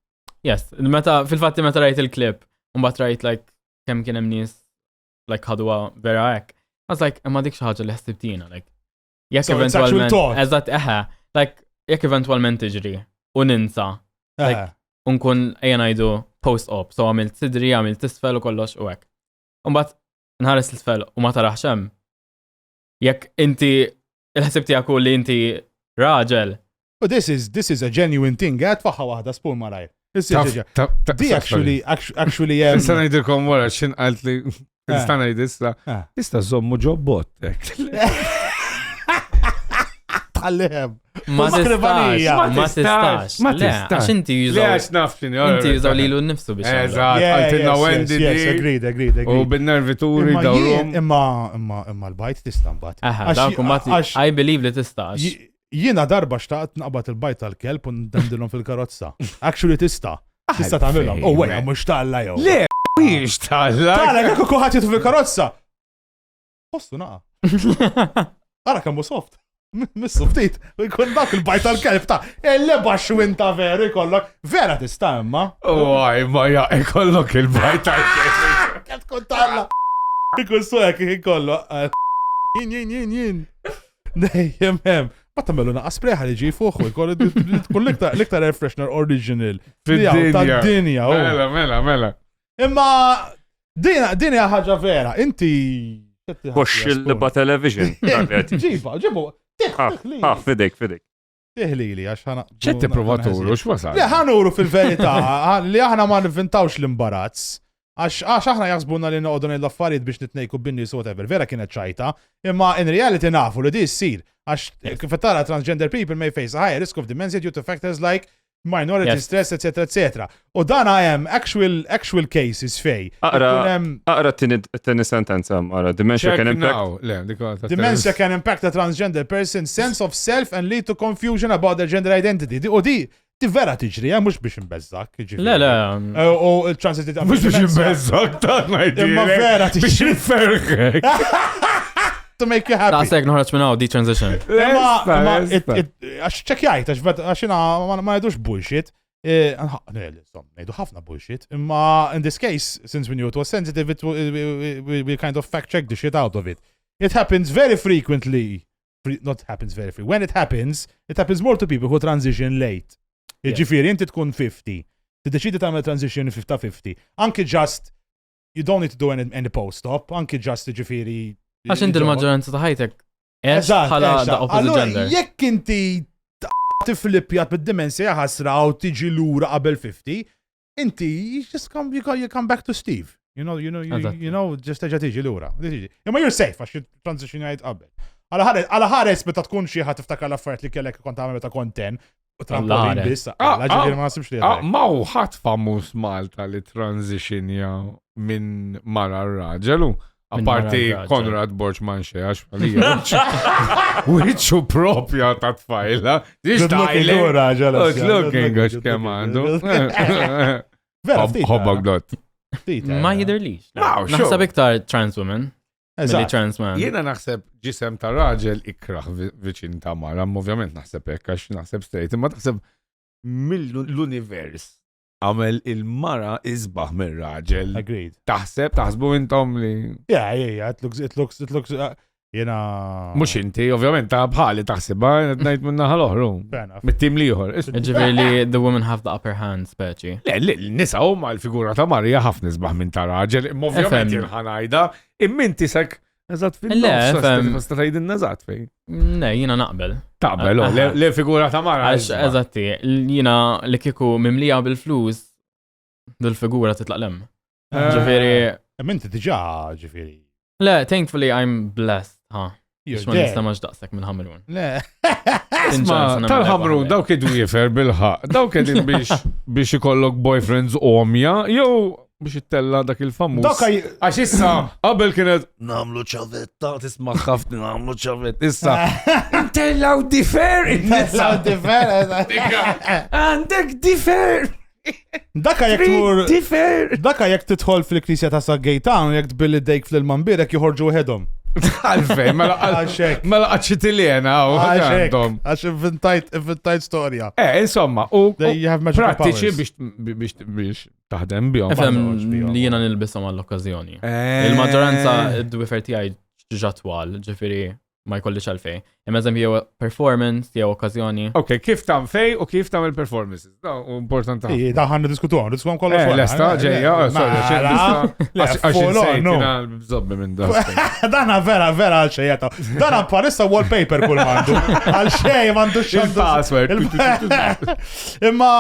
Yes, fil-fatti meta rajt il-klip, mbagħad rajt like kemm kien hemm nies like ħadwa vera hekk. I was like, imma dik xi ħaġa li ħsibtina like. Jekk eventwalment eżatt like jekk eventwalment tiġri u ninsa. Like unkun ejja ngħidu post-op, so għamilt sidri, għamilt tisfel u kollox u hekk. Mbagħad nħares l-isfel u ma tarax hemm. Jekk inti il-ħsib tiegħek li inti raġel. But this is a genuine thing. Għad faħħa waħda spun maraj. Di actually Issa ngħidilkom wara x'in qalt li tista' ngħidisla. Tista' żommu ġobbot. Tħallihem. Ma tistax. Għax inti jużaw lilu nnifsu biex. Eżatt, għaltilna Wendy di. Agreed. U bin-nervituri dawhom. Imma l-bajt tista' mbagħad. I believe li tistax. Jiena darba xtaqt naqbad il-bajt tal-kelb u ndendilhom fil-karozza. Actually tista' tagħmilhom. Oh wejja mhux talla jew. Le, mhix talla. Talla jekk kulħadd jitfu fil-karozza. Postu naqa. Ara kemm hu soft. Missu ftit, u jkun dak il-bajt tal-kelb ta' il-leba xwinta veru jkollok, vera tista' imma. Uaj, ma jkollok il-bajt tal-kelb. Kif tkun talla. Ikun suħek jkollok. Jien. Dejjem hemm. Ma tamelu naqas preħa li ġi fuħu, kun l-iktar air freshener original. Fid-dinja. Tad-dinja. Mela. Imma dinja ħaġa vera, inti. Push il-ba television. ġibu, Fidek. tiħlili, għax ħana. ċetti provaturu, x'wasal? Le, ħanuru fil-verità, li aħna ma nivvintawx l-imbarazz. Għax aħna jaħsbuna li noqogħdu l-affarijiet biex nitnejku binnis whatever, vera kienet ċajta, imma in reality nafu li di ssir. Għax kif tara transgender people may face a higher risk of dementia due to factors like minority stress, etc. U dan hemm actual cases fej. Aqra t-tini sentenza, dementia can impact. Dementia can impact a transgender person's sense of self and lead to confusion about their gender identity. U di vera tiġri, mux biex imbezzak. Le. U il-transitive. Mux biex imbezzak, ta' najdi. Imma vera tiġri. Biex nferħek. To make you happy. Daqseg noħroċ minnaw, detransition. Għax ċekjajt, għax jina ma jedux bullshit. Nejdu ħafna bullshit. Imma in this case, since we knew it was sensitive, we kind of fact check the shit out of it. It happens very frequently. Not happens very frequently. When it happens more to people who transition late. Ġifiri, inti tkun 50. Tiddeċidi tagħmel transition 50-50. Anki just, you don't need to do any post-op. Anki just, ġifiri. Għax inti l-maġġoranza ta' ħajtek. Bħala da opposite gender. Jekk inti tiflippjat bid-dimensja ħasra u tiġi lura qabel 50, inti just you come back to Steve. You know, just teġa tiġi lura. Imma you're safe għax transition jgħid qabel. Għala ħares meta tkun xi ħadd tiftakar l-affarijiet li kellek kont tagħmel meta konten. U trampolin biss. Ġifieri ma nasibx li. Ma hu ħadd famuż Malta li transitionja minn mara r-raġelu. Aparti Konrad Borġman xeħax għalija. Wiċċu propja ta' tfajla. Good looking għax kemandu. Hobbak dot. Ma jiderlix. Naħseb iktar trans women. Trans man. Jena naħseb ġisem ta' raġel ikraħ viċin ta' mara, ovvjament naħseb ekkax, naħseb straight, imma taħseb mill-univers għamel il-mara izbaħ minn raġel. Agreed. Taħsbu intom li. Yeah, it looks, jena. Mux inti, ovvjament, ta' bħali taħsibha, najt minna ħal-oħru. Mit-tim liħor. Ġiviri li the women have the upper hand, speċi. Le, nisa u ma l-figura ta' Marija ħafna izbaħ minn ta' raġel, ovvjament jirħanajda, imminti sek. Eżat fil-nofs, sta tajdin eżat fej. Ne, jina naqbel. Taqbel, le figura ta' mara. Għax, eżatti, jina li kiku mimlija bil-flus, dil-figura titlaqlem. Ġifiri. Minti tiġa, ġifiri. Le, thankfully I'm blessed, ha. Jux ma nista maġ daqsek minn Ħamrun. Le. Tal-Ħamrun, daw kedu jifer bil-ħaq, daw kedin biex ikollok boyfriends omja, jew biex ittella dak il-famus. Għax issa, qabel kienet namlu ċavetta, tisma' ħafna namlu ċavetta. Issa, intellaw difer, Intellaw difer, għandek difer. Daka jek titħol fil-knisja ta' Saggejtan, jek tbilli dejk fil-Mambirek joħorġu ħedhom. Għalfej, mela għacċitilena u għandhom. Għax inventajt storja. Insomma, u prattiċi biex taħdem bjom. Efem li jena nilbisom għall-okkazjoni. Il-maġġoranza id-dwifer tijaj ġatwal, ġifiri ma jkollix għalfej. Imma jew performance, jew okkazjoni. Ok, kif tam fej u kif tam il-performances. Da, importanti. Da ħanna diskutuħan kollu fuq. Lesta, ġeja, għax minn da. Dana vera ċejjeta. Dana parissa wallpaper kull mandu. Għal xej mandu il-password. Imma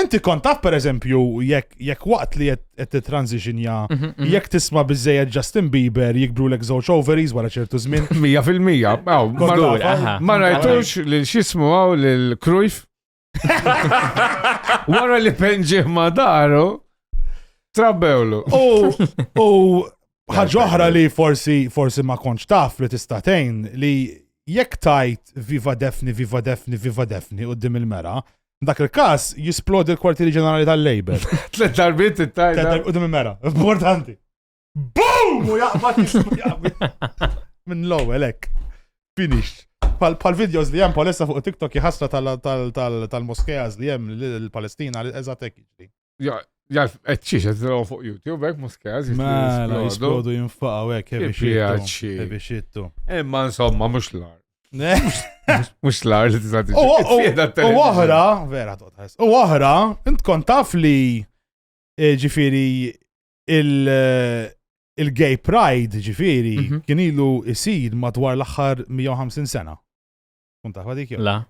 inti kontaf per eżempju, jekk waqt li jett transitionja, jekk tisma bizzejed Justin Bieber jikbru l żewġ ovaries wara ċertu żmien. 100%. Ma rajtux l-xismu għaw l-Krujf. Wara li penġiħ ma daru, trabbewlu. U ħagġoħra li forsi ma konċ taf li tistatejn li jekk tajt Viva Defni u d-dim il-mera, dak il-kas jisplodi l-kwartieri ġenerali tal-Labor. Tlet darbit it-tajda. U d-dim il-mera, importanti. Boom! U jaqbat minn l-ewwel hekk. Finish. Pal-videos li jem palessa fuq TikTok jħasra tal-moskejas li jem l-Palestina, eżatek iġri. Ja, eċċiċ, għedżraw fuq YouTube, għek moskejas. Mela, jisplodu jinfaqaw għek, heavy shittu. Imma insomma, mux l-ar. Mux lar li tista' tiġi. U oħra, vera totħas. U oħra, intkom taf li ġifiri il-gay pride ġifiri kien ilu isir madwar l-aħħar 150 sena. Kun taf dik? La.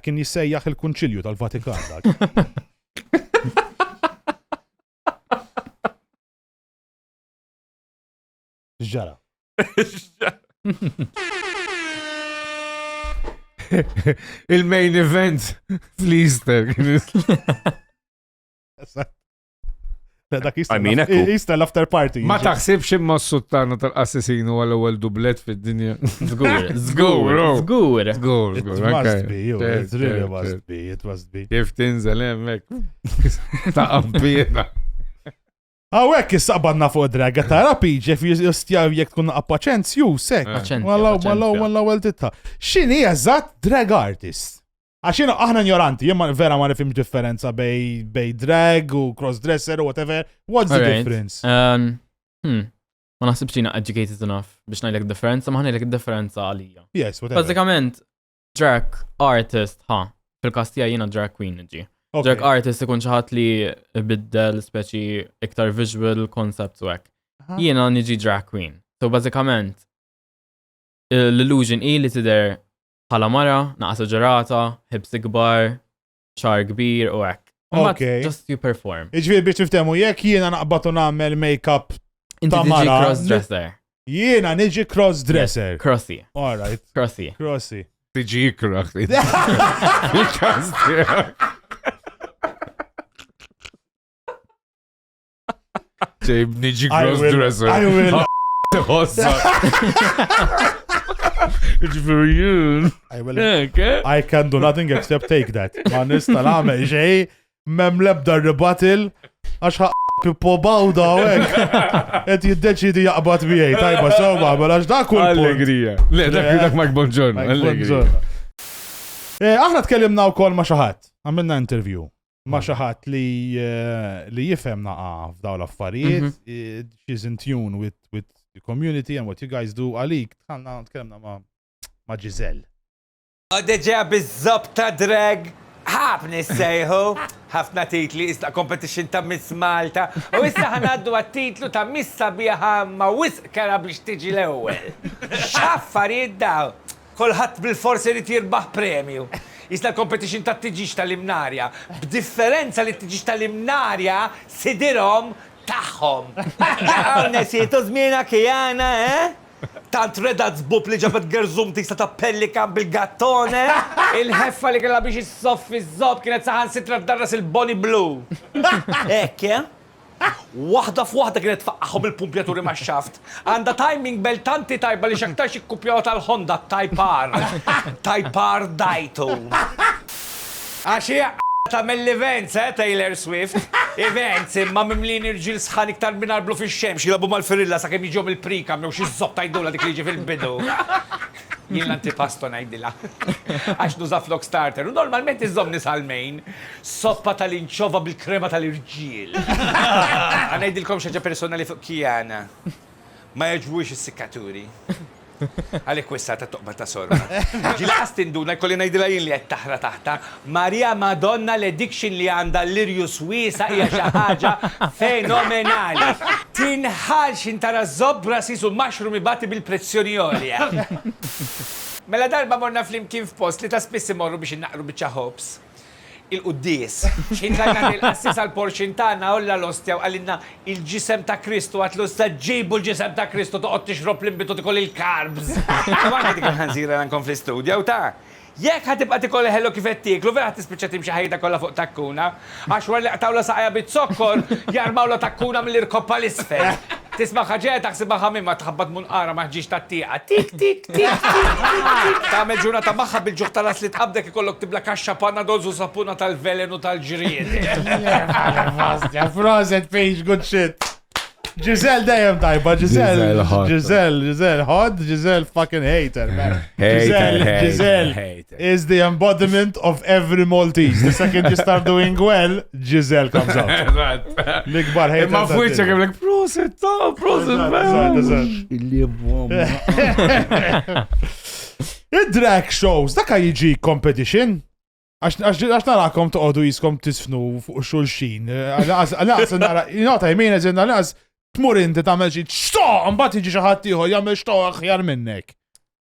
Kien jissejjaħ il-Kunċilju tal-Vatikan dak. Ġara. Il-main event fl-Easter. Dak I mean, ekku. Easter l-after party. Ma taħsibx imma s-suttana tal-assassinu għal-ewwel dublet fid-dinja. Zgur. Zgur. It must be, it really must be, it must be. Kif tinżel hemmhekk. Ta' qabbina. Għawek jissaqbadna fuq draga tara piġef jistjaw jek tkun appaċenzju, sek. Wallaw titta. Xini eżatt drag artist? Għaxina aħna ignoranti, jemma vera ma nifimx differenza bej drag u crossdresser u whatever. What's the difference? Ma naħsibx jina educated enough biex ngħidlek differenza, ma ħanejlek differenza għalija. Yes, whatever. Bazzikament, drag artist, fil-kastija jina drag queen ġi. Drag artist ikun ċaħat li biddel speċi iktar visual concepts u għek. Jiena niġi drag queen. So bazzikament, l-illusion li tider bħala mara, naqsa ġerata, hibs ikbar, ċar kbir u għek. Just you perform. Iġvir biex tiftemu, jek jiena naqbatu nammel make-up Inti tiġi crossdresser. Jiena niġi crossdresser. Crossy. All right. Crossy. Tiġi crossy. Ġejb niġi crossdresser. I will. I can do nothing except take that. Ma nista nagħmel xej, mem lebda ribatil, għax Pippo Bawda u għek. Et jiddeċidi jaqbat bijaj, tajba soba, għax dak kull Allegrija. Le, dak Mike Bongiorno. Allegrija. Aħna tkellimna wkoll ma' xaħat, għamilna interview ma' xaħat li jifhemna f'daw l-affarijiet, she's in tune with the community and what you guys do. Għalik, tkellimna ma' Giselle. Deġa bizzab ta' drag, ħab nissejħu, ħafna titli, isla competition ta' Miss Malta, u issa ħanaddu għat-titlu ta' Miss Sabiħa ma' wisq kera biex tiġi l-ewwel. Xaffarijiet daw, kolħat bil-forsi li tirbaħ premju. Isla l-competition ta' tiġiġ tal-imnarja, b'differenza li tiġiġ tal-imnarja sidirom taħħom. Nesietu zmiena kijana, Tant redat zbub li ġabet gerżum tista ta' pellikan bil-gattone. Il-ħeffa li kella biex jissoffi z-zob kienet saħan sitra d-darras il-Bonnie Blue. Ekke? Waħda f'waħda kienet faqqaħom il-pumpjaturi ma' xaft. Għanda timing beltanti tajba li xaktarx ikkupjaw tal-Honda Type R. Type R Daito. Għaxija ta' mill-events, Taylor Swift. Events, imma mimlin irġil sħan iktar minn arblu fi xemx, jilabu mal-firilla sa' kem jiġom il-prika, mew xie zob tajdula dik li ġi fil-bidu. Jien l-antipasto najdila. Għax nuża flok starter. U normalment iżomni sal-mejn, soppa tal-inċova bil-krema tal-irġiel. Għanajdilkom xaġa personali fuq kijana. Ma jaġwix is-sikkaturi. Għalek kwissa ta' toqba ta' sorba. Ġila għastinduna, jkolli najdila jien li għed taħra taħta. Maria Madonna l-addiction li għanda l-irjus wisa hija xi ħaġa fenomenali. Tinħalx intara zobra sisu maxrumi bati bil-prezzjoni olja. Mela darba morna flimkien f'post li ta' spissi morru biex innaqru biċċa hops. Il-Quddis. Xintajna il-qassis għal-porċintana u l-ostja għallinna il-ġisem ta' Kristu għatlu ġibu l-ġisem ta' Kristu toqgħod tixrob l-imbitu tikoll il-carbs. Għanki dik il-ħanżira nkun fl-istudja u ta' jekk ħatibqa tikoll ħellu kif qed tieklu, vera tispiċċa timxi ħajta kollha fuq takkuna, għax wara li qtawla saqajja bit-sokkor jarmawla takkuna mill-irkoppa l-isfel. Tisma' ħaġa taħsibha ħamim ma tħabbat munqara ma ħġiex tat-tieqa. Tik tik tik tik. Tagħmel ġurnata magħha bil-ġuħ tal-as li tqabdek ikollok tibla kaxxa panna dożu sapuna tal-velenu tal-ġried. Frozen page, good shit. Giselle dajem tajba, Giselle hot, Giselle fucking hater, man. Giselle is the embodiment of every Maltese. The second you start doing well, Giselle comes out. L-ikbar hater. Ma fuċa kem like, proset, man. Id-drag shows, dak jiġi competition? Għax narakom toqgħodu jiskom tisfnu fuq xulxin. Għal-għas nara, jnota jmina ġenna għal-għas tmur inti tagħmel xi xtoq, mbagħad jiġi xi ħadd ieħor jagħmel xtoq aħjar minnek.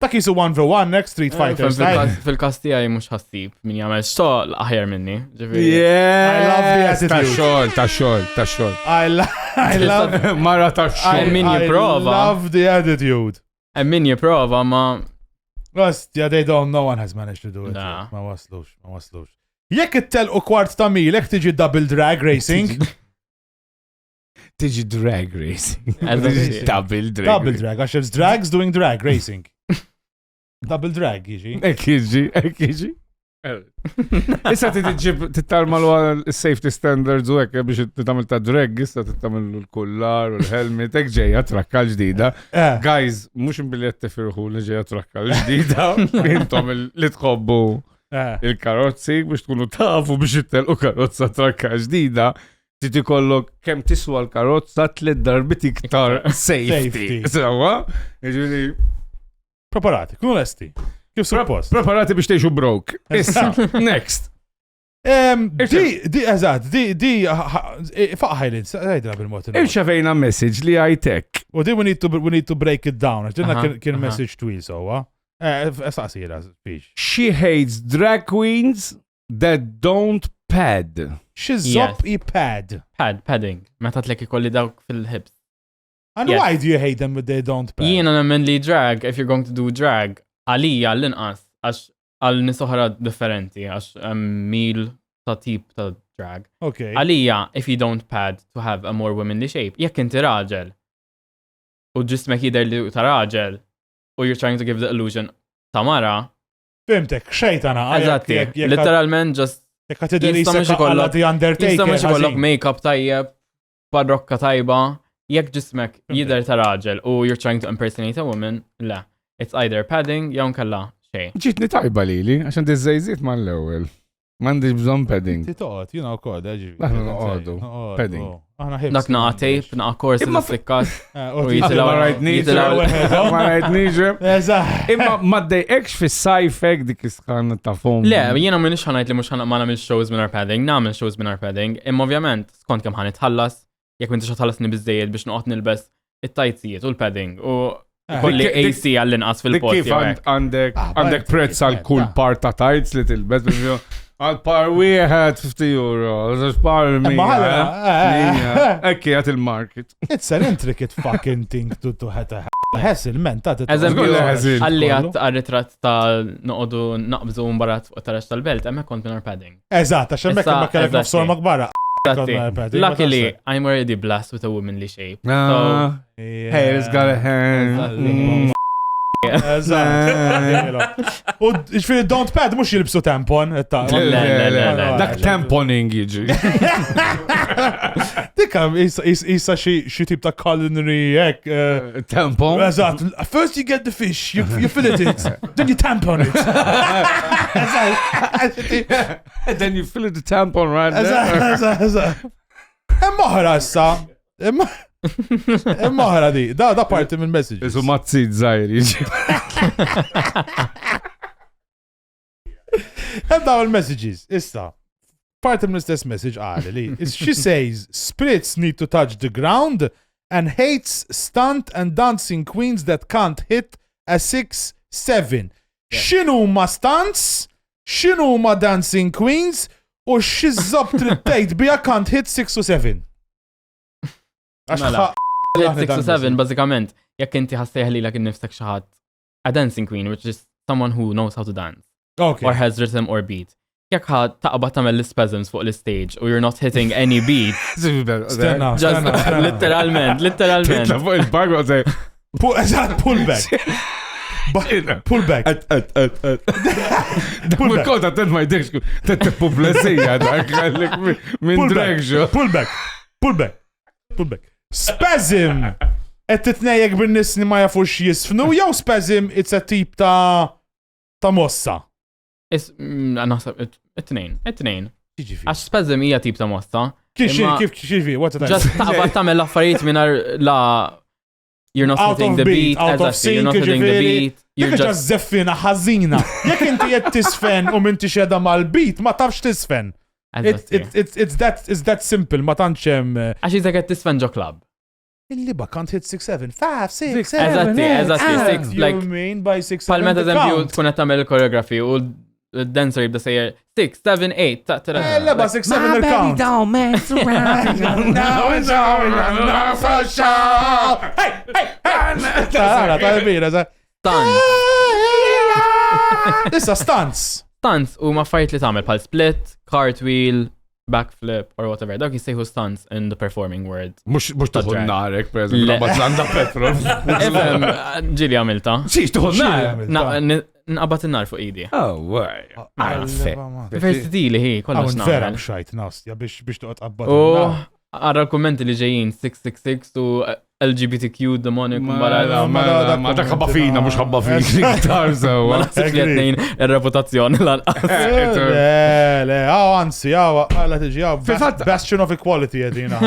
Dak jisu 1v1 next Street Fighter style. Fil-kas tiegħi mhux ħassib min jagħmel xogħol aħjar minni. I love the attitude. Ta' xogħol. I love Mara ta' xogħol. Min I jipprova. love the attitude. Min jipprova ma Yeah, they don't, no one has managed to do it. Nah. Ma waslux. Jekk ittelqu kwart ta' milek tiġi double drag racing. Tiġi drag racing. Eżatt. Double drag. Double drag, għax it's drags doing drag racing. Double drag, jiġi. Ek jiġi. Issa tittalmalu għal safety standards u ekk biex tittamil ta' drag, issa tittamil l-kullar u l-helmet, ek ġeja trakka l-ġdida. Guys, mux imbiljet tifirħu li ġeja trakka l-ġdida, intom li tħobbu il-karozzi biex tkunu tafu biex jittelqu karozza trakka ġdida, titi kollok kem tiswa l-karozza 3 darbit iktar safety. Sawa? Preparati, kunu lesti. Kif suppost? Preparati biex teħu broke. Issa, next. Faqħajlin, għajdra bil-mot. Irċavejna message li high-tech. U di we need to break it down. Ġenna kien message twil sowa. Saqsira, biex. She hates drag queens that don't pad. Xizzop i pad. Padding. Meta tlek ikolli dawk fil-hips. And Yes. why do you hate them when they don't pad? Jiena nemmen li drag, if you're going to do drag, għalija l-inqas, għax għal nisoħra differenti, għax mil ta' tip ta' drag. Okay. Għalija, if you don't pad to have a more womanly shape, jekk inti raġel, u ġismek jider li ta' raġel, u you're trying to give the illusion ta' mara, Fimtek, xejtana. eżatti, literalment just Jekka tidri Jista' mhux ikollok- The Undertaker. jista' mux ikollok ħażin. make-up tajjeb, parrokka tajba, jekk ġismek jider ta' raġel, u you're trying to impersonate a woman, le. It's either padding, jew kalla xej. Ġitni tajba lili, għaxan dizzajzit ma l-ewel. Mandi bżon padding. Titot, you know, kod, eġi. Aħna noqogħdu. Padding. Dak Naqa tape, naqa korsi Imma l-stikkat, u Ma jitilaw. rajtniġ. Ma rajtniġ. Eżatt. Imma ma d-dejqekx fis-sajfek dik isħan ta' fom. Le, jiena minix ħanajt li mux ma namil shows minar padding, namil shows minar padding, imma ovvjament, skont kem ħanitħallas, jekk minti ħatħallasni bizzejed biex noqgħod nilbes it-tajtsijiet u l-padding, u kolli AC għall-inqas fil-post. Kif għandek prezz għal kull part ta' tajts li tilbes biex għal par wieħed 50 euro, għax par mija. Ekki għat il-market. It's an intricate fucking thing to have. Hassel, man, ta' Eżempju, Kollu ħażin. għalli għal-ritrat ta' noqdu naqbżu mbarat fuq tarax tal-belt, emmek kont minar padding. Eżatt, għax hemmhekk Issa, ma kellek eżatti. nofsormak barra. Luckily, I'm already blessed with a womanly shape. Hey, it's got a hand. Eżatt. U ġifieri don't pad mhux jilbsu tampon. Dak tamponing jiġi. Dikka issa xi tip ta' culinary hekk. Tampon? Eżatt. First you get the fish, you fillet it, then you tampon it. And then you fill it the tampon right there. Eżatt. Hemm oħra issa. Hemm oħra di. Da parti minn message. Isu mazzid zaħir jiġi. Hemm daw il-messages. Issa. Part of this message li she says spirits need to touch the ground and hates stunt and dancing queens that can't hit a 6-7. X'inhu ma stunts? X'inhu ma dancing queens? U x'iżob trid tgħid biha can't hit 6 u 7. Mela. 6 u 7, bazzikament, jekk inti ħassejħli l nifsek xaħat a dancing queen, which is someone who knows how to dance, Okay. or has rhythm or beat. Jekk ħad taqbad tamel l-spasms fuq l-stage, or you're not hitting any beat, Stenna, just stenna. literalment. Titla fuq il-bag u għazaj. Eżatt, pull back. Pull back. Pull back. Kota t-tent ma jdekx, t-tent publisija dak, għallik minn Pull back. dregġu. Pull back. Pull back. Pull back. Spasm. Et titnejjek bin-nis li ma jafux jisfnu, jew spasm it's a tip ta' mossa. Naħseb, it-tnejn. Ġifi. Għax spasm hija tip ta' mossa. Kif Imma- xifi, what's that? Just taqbad tamel l-affarijiet minar la You're not Out hitting of the beat, beat. out of Exactly. You're sync, not hitting the ġifiri. beat. You're Jekk ġa just zeffina ħażina. Jekk inti qed tisfen u minti xeda mal-beat, ma tafx tisfen. It's that simple, ma tantx hemm. Għax jizek qed tisfen ġo club. Il-liba can't hit 6, 7, 5, 6, 7, Eżatti, 8. eżatti, six, You like- mean by 6, 7, Pal meta eżempju count. tkun qed tagħmel koreografi u l-dancer jibda sejjer 6, 7, 8. Il-liba 6, 7 il-count. don't mess around. Now it's all for show. Hey, hey, hey. Tara, tal-bira, za. Stunts. Issa stunts. Stunts u ma fajt li tagħmel pal split, cartwheel, backflip or whatever. Dawk jissejħu stunts in the performing word. Mux tuħu drag. narek, per Le. eżempju, Batlanda Petrov. Ifhem, ġili għamilta. Xiex tuħu narek? Nqabad in-nar fuq idi. Oh, way. Versatili hi, kollox Għawn vera nagħmel. mxajt nastja biex tuqot qabbad. U għara l-kommenti li ġejjin 666 u LGBTQ demonic Ma dak ħabba fina, mux ħabba fina. Iktar Ma sewa. naħsibx li għetnejn il-reputazzjoni l-anqas. Le, anzi, għalla tiġi, Fil-fatt- bastion of equality għedina.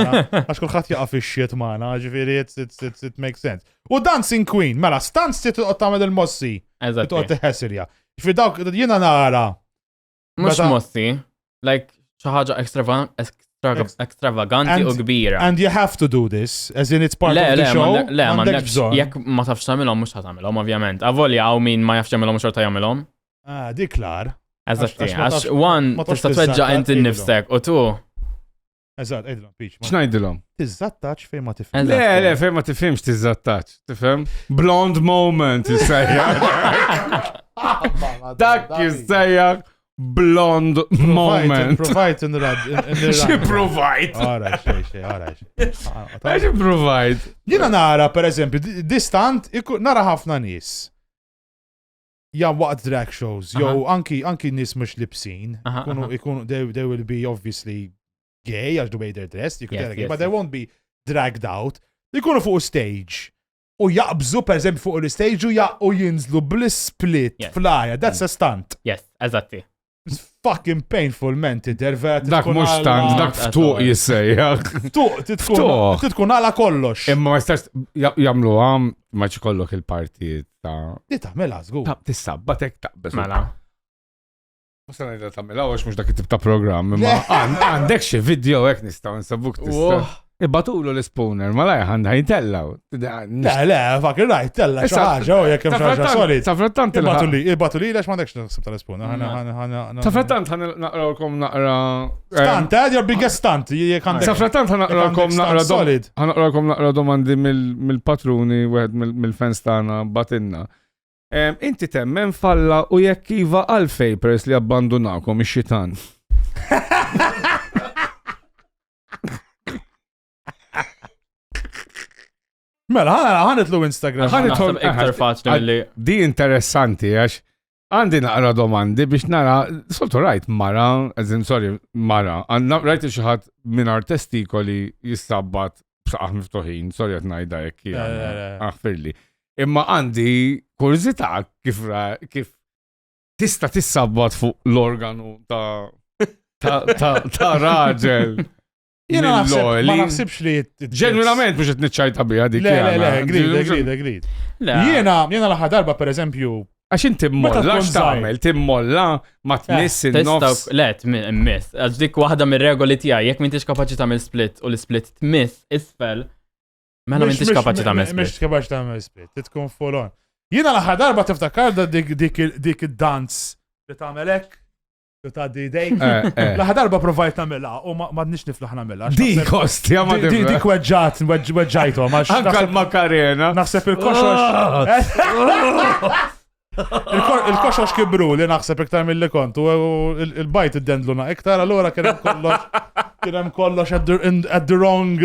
Għax kullħat jaqaf ix-xiet maħna, ġifiri, it makes sense. U Dancing Queen, mela, stanz ti tuqot tamed il-mossi, tuqot Eżatt. t-ħessirja. Ġifiri dawk, jena nara. Mux Meta- mossi, like xaħġa extravaganti u kbira. And you have to do this, as in it's part Le, of the le, show. le, ma M'għandekx nekx, bżonn. jekk ma tafx tamilom, mux ħatamilom, ovvjament. Avolja għaw min ma jafx jamilom, mux ħorta jamilom. Di klar. Eżatti, għax ma għax tafx- one, ma tafx tista tweġġa tiżżatta, inti tgħidilhom. nifsek, u tu, Eżat, ejdilom, Peach. Xnajdilom? Tizzattaċ fej ma tifhem. Le, fej ma tifimx tizzattaċ, tifem? Blonde moment, jissajja. Dak jissajja blonde moment. Provide in the Xie provide? Alright, xej. Xie provide? Jina nara, per eżempju, distant, nara ħafna nis. Jam waqt drag shows, jew anki nis mux libsin, they will be obviously gay, għax the way they're dressed, you could Yes, tell, yes, but they yes. won't be dragged out. Ikunu fuq stage. U jaqbżu, per eżempju, fuq l-stage u jinżlu bl-split Yes. flyer. That's a stunt. yes, eżatti. It's fucking painful, man, tiddervet. Dak mux stand, dak ftuq jissajja. Ftuq. Titkun għala kollox. Imma ma jistax jamlu għam, ma ċikollok il-partijiet ta' Di taħmela, zgur. tissabba tek ta' bes. Mela. Musa najda ta' mela, għax mux dak it-tip ta' program, imma għandek xie video għek nistaw nsabuk tista. Ibatulu l-spooner, ma laj għand ħajtellaw. Le, fakir rajt, tella xaħġa, u jekk hemm xaħġa solid. Safrattant Ibatu li, lex mandekx nasib tal-espun. Safrattant għan naqrawkom naqra. Stunt, your biggest stunt. Safrattant għan naqrawkom naqra solid. għan naqrawkom naqra domandi mill-patruni, wieħed mill-fans tagħna batinna. Inti temmen falla u jekk iva għalfej peress li abbandunakom ix-xitan. Mela, ħanitlu Instagram. Naħseb iktar faċli milli. Di interessanti għax għandi naqra domandi biex nara, soltu rajt mara, rajt xaħat minn testikoli jissabbat b'saqaħ miftuħin, sorry għat najda jekk għaffirli. Imma għandi kurzita kif tista tissabbat fuq l-organu ta' raġel. Jena ma naħsibx li. Ġenwinament mux t-nċajta bija dik. Agreed. Jena laħħa darba, per eżempju. Għax inti molla x'tagħmel, timmolla ma tmiss in-nofs. Le, tmiss. Għax dik waħda mir-regoli tiegħi, jekk m'intix kapaċi tagħmel split u l-split tmiss isfel, mela m'intix kapaċi tagħmel split. Mhix kapaċi tagħmel split, tkun full on. Jiena laħħa darba tiftakar dik id-dans li tagħmel hekk. Taddi dejk. Laħa darba provajt namela u ma nix niflaħ namela. Dik kosti, ma dik weġġajtom. Anka l-makarena. Naħseb il-koxox. Il-koxox kibru li naħseb iktar mill-li kontu u il-bajt id-dendluna iktar, allora kienem kollox at the wrong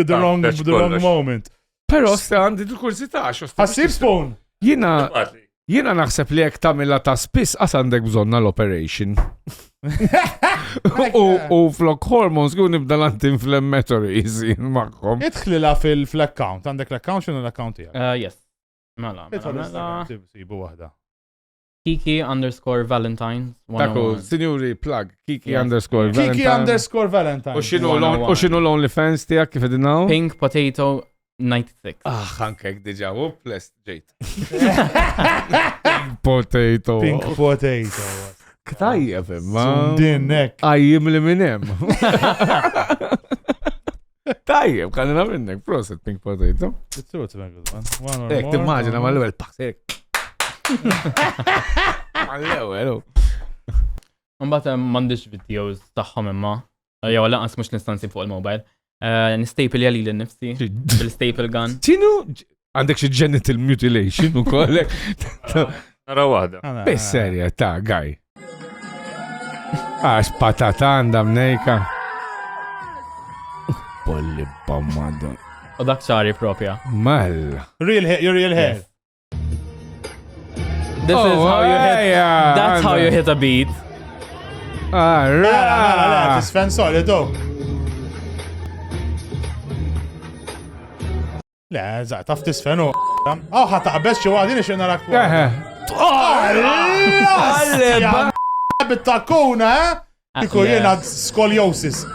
moment. Pero għandi d-kursita. Għassib spoon. Jina naħseb li jek tamilla ta' spiss għasandek bżonna l-operation. U flok hormones għu nibda l-anti-inflammatories maħkom. Idħlila fil-account, għandek l-account xinu l-account jgħak? Yes. Mela. Sibu wahda. Kiki_Valentine. Daku, sinjuri, plug. Kiki_Valentine. Kiki_Valentine. U xinu l-OnlyFans tijak kif edinaw? Pink Potato 96. Ħankek diġa, plest ġejt. Potato. Pink potato. Ktajjeb, imma. Dinnek. Għajjim li minnem. Tajjeb, kanina minnek, proset pink potato. It's a good one. One or Ek, more, timmaġina one ma more. l-ewel pax, ek. Ma l-ewel, Mbagħad m'għandix videos tagħhom imma. Jew lanqas mhux l-instanzi fuq il-mobile. Nistaple jali l-nifsi bil-staple gun. ċinu, għandek xi genital mutilation u kollek. Nara waħda. Bis serja, ta' gaj. Għax patata għanda mnejka. Polli bammadon. U dak ċari propja. Mal. Real hair, your real hair. This is how you hit. That's how you hit a beat. La, tisfen solidu. Le, za, taf tisfenu. Ħataqbess xi waħdin ix narak bit-takuna, Diku jena skoliosis.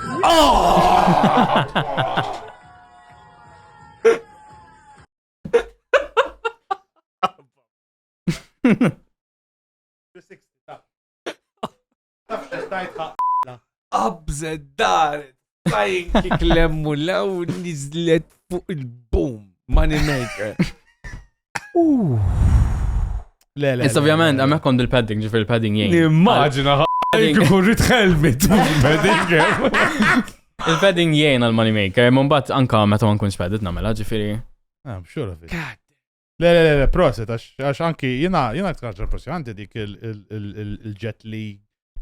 Abżed daret. Fajn kik lemmu law nizlet fuq il-boom. Money maker. Le, Issa ovvjament, għamek kond il-padding, ġifir il-padding jgħin. Nimmaġina ħajk rrit helmet. Il-padding jgħin għal-moneymaker, mumbat anka meta ma nkunx padded namela, ġifiri. I'm sure of it. Le, proset, għax anki jina tkaġġa impressionanti dik il-jet li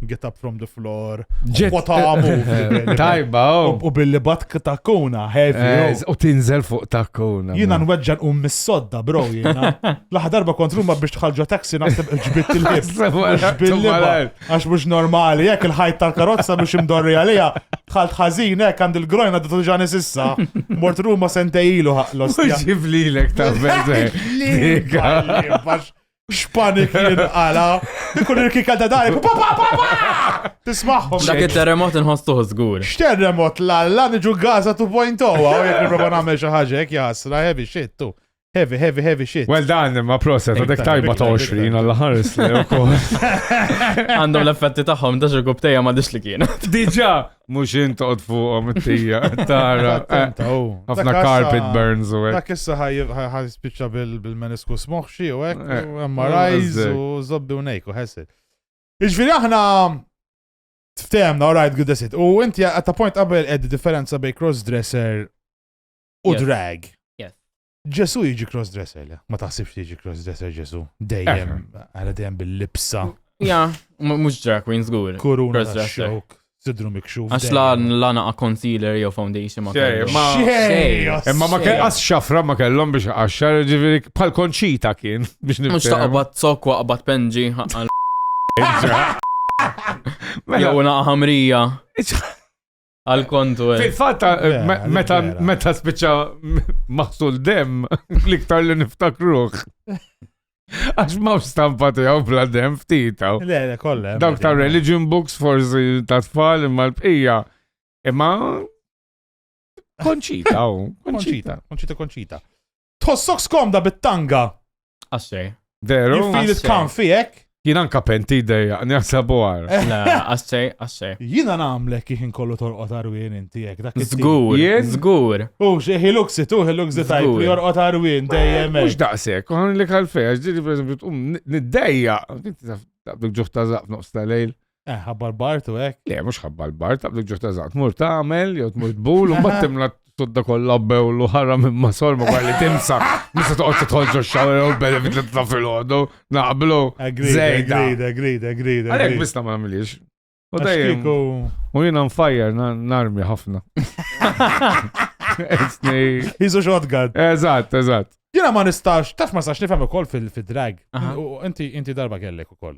get up from the floor. What a move. Tajba, U billi bat takuna, heavy. U tinżel fuq takuna. Jina nweġġan mis-sodda, bro, jina. Laħ darba kontruma biex tħalġu taxi naħseb ġbit il-ħib. Għax mux normali, jek il-ħajt tal-karozza biex imdorri għalija, tħalt ħazin, jek għand il-grojna d tuġani sissa, mort ruma sentejlu ħaqlos. Ġiblilek ta' beze. Xpanik jien għala, dikun il-kika ta' dari, tismaħħom. Dak il-terremot nħostuħ zgur. X'terremot la niġu Gaza 2.0, għaw jek niprofa namel xaħġa, jek jasra, heavy shit, tu. Heavy shit. Well done, ma proset, għadek tajba ta' 20 għall-ħaris li u Għandhom l-effetti taħħom, daġu gubteja ma dix li kien. Diġa, mux intoqt fuqom it-tija, tara. Għafna carpet burns u għek. Dak issa ħaj spiċċa bil-meniskus moħxi u għek, u MRIs u zobbi u nejku, ħessi. Iġviri aħna ftemna, all right, good that's it. U inti at a point qabel eddi differenza bej crossdresser u drag. Ġesu jiġi crossdresser, ma taħsibx jiġi crossdresser Ġesu. Dejjem, għala dejjem bil-libsa. Ja, mux drag queen zgur. Kuruna xok, sidru mikxuf. Għax la naqa concealer jew foundation ma kellhom. Imma ma kell as xafra ma kellhom biex għaxxar ġiviri bħal konċita kien biex Mux taqbad sok waqbad penġi jew naqa ħamrija. Għal-kontu, Fil-fatta, meta spiċċa maħsul dem, liktar li niftakruħ. Għax mawx stampati għaw bla dem ftita. Le, kolle. Dawk ta' religion books forsi ta' tfal imma l-bqija. Imma konċita. Konċita. Tossok skomda bit-tanga. Għaxċej. Deru? You feel it comfy, ek? Jien anka penti ideja, njasabu għar. La, għaxċej. Jina namlek kien kollu torqot arwin inti jek. Zgur, zgur. He looks it, he looks the type li jorqot arwin dejjem. Mux daqsek, għan li kalfej, ġiri per esempio, niddeja. Tablik ġuħta zaq f'noqs ta' lejl. Ħabbar bartu ek. Le, mux ħabbar bar, tablik ġuħta zaq. Tmur ta' għamel, jew tmur tbul, un battim la tudda kolla bew ħarra minn masol ma għalli timsa. Nisa toqgħod titħolġu x-xawra u benefit li tla fil-ħodu. Naqblu. Agreed. Għalek bisna ma għamiliex. U dejjem. U jina nfajjar, narmi ħafna. He's a shotgun. Eżatt. Jina ma nistax, taf ma nistax nifhem ukoll fil-drag. Inti darba kellek ukoll.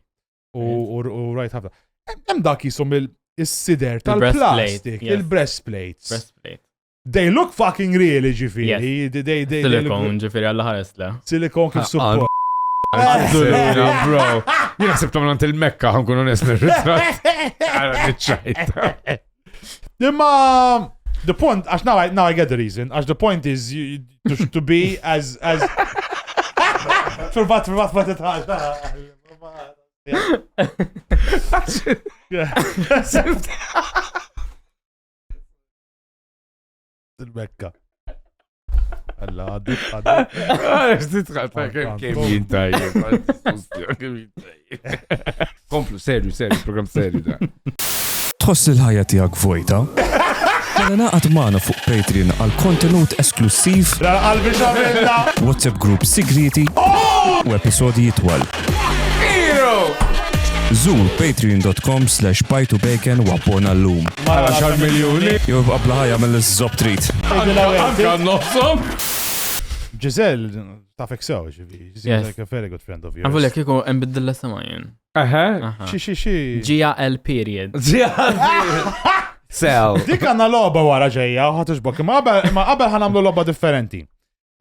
U rajt ħafna. Hemm dak jisum il-sider tal-plastik, il-breastplates. They look fucking real, ġifiri. Silikon, ġifiri, għalla ħaresla. Silikon kif support. Għaddulina, bro. Jina sebta mlant il-Mekka, għankun onest nir-ritrat. Għara nitċajt. Imma, the point, għax now I get the reason, għax the point is to be as Fil-vat ma titħax. Il-Mekka. Alla, għaddi. Kem jintajjeb. Komplu, serju, program serju da. Tħoss il-ħajja tiegħek vojta? Mela naqgħod magħna fuq Patreon għal kontenut esklusiv, WhatsApp group sigriti u episodji jitwal. Zur patreon.com/pie2bacon u abbona l-lum. Mara 10 miljoni. Jew qabla ħajja mill-żob trid. Anka nofsom. Giselle, tafek sew, ġivi. She's like a very good friend of yours. Għavulek kiku embiddilla samajn. Xie. GL period. Sell. Dik għanna loba wara ġejja, ħatuġbok, ma qabel ħanamlu loba differenti.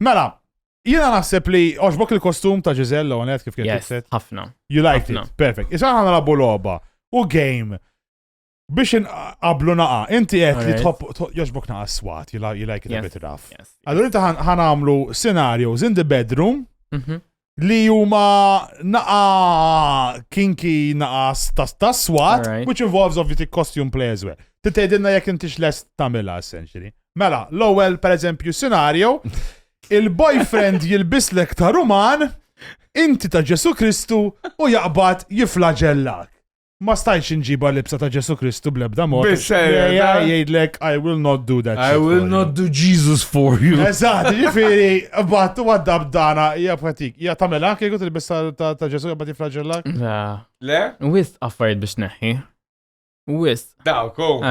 Mela, jina naħseb li oġbok il-kostum ta' Giselle u għanet kif kien Yes, ħafna. You liked it, perfect. Issa ħana labu loba u game biex qablu naqa. Inti qed li joġbok naqa swat, you like it a bit rough. Allora inti ħanamlu scenarios in the bedroom li huma naqa kinky naqa ta' swat, which involves obviously costume play as well. Titejdilna jekk intix lest tamila essentially. Mela, l-ewwel per eżempju scenario, il-boyfriend jilbislek ta' Ruman, inti ta' Ġesu Kristu u jaqbad jiflagellak. Ma stajx inġiba libsa ta' Ġesu Kristu blebda mod. Jgħidlek, I will not do that. I will not do Jesus for you. Eżatt, ġifieri, bat u għaddab dana, hija pratik. Hija tagħmilha kieku tilbisa ta' Ġesu jaqbad jiflagellak? Le? Wis affarijiet biex neħħi. Wis. Dawko.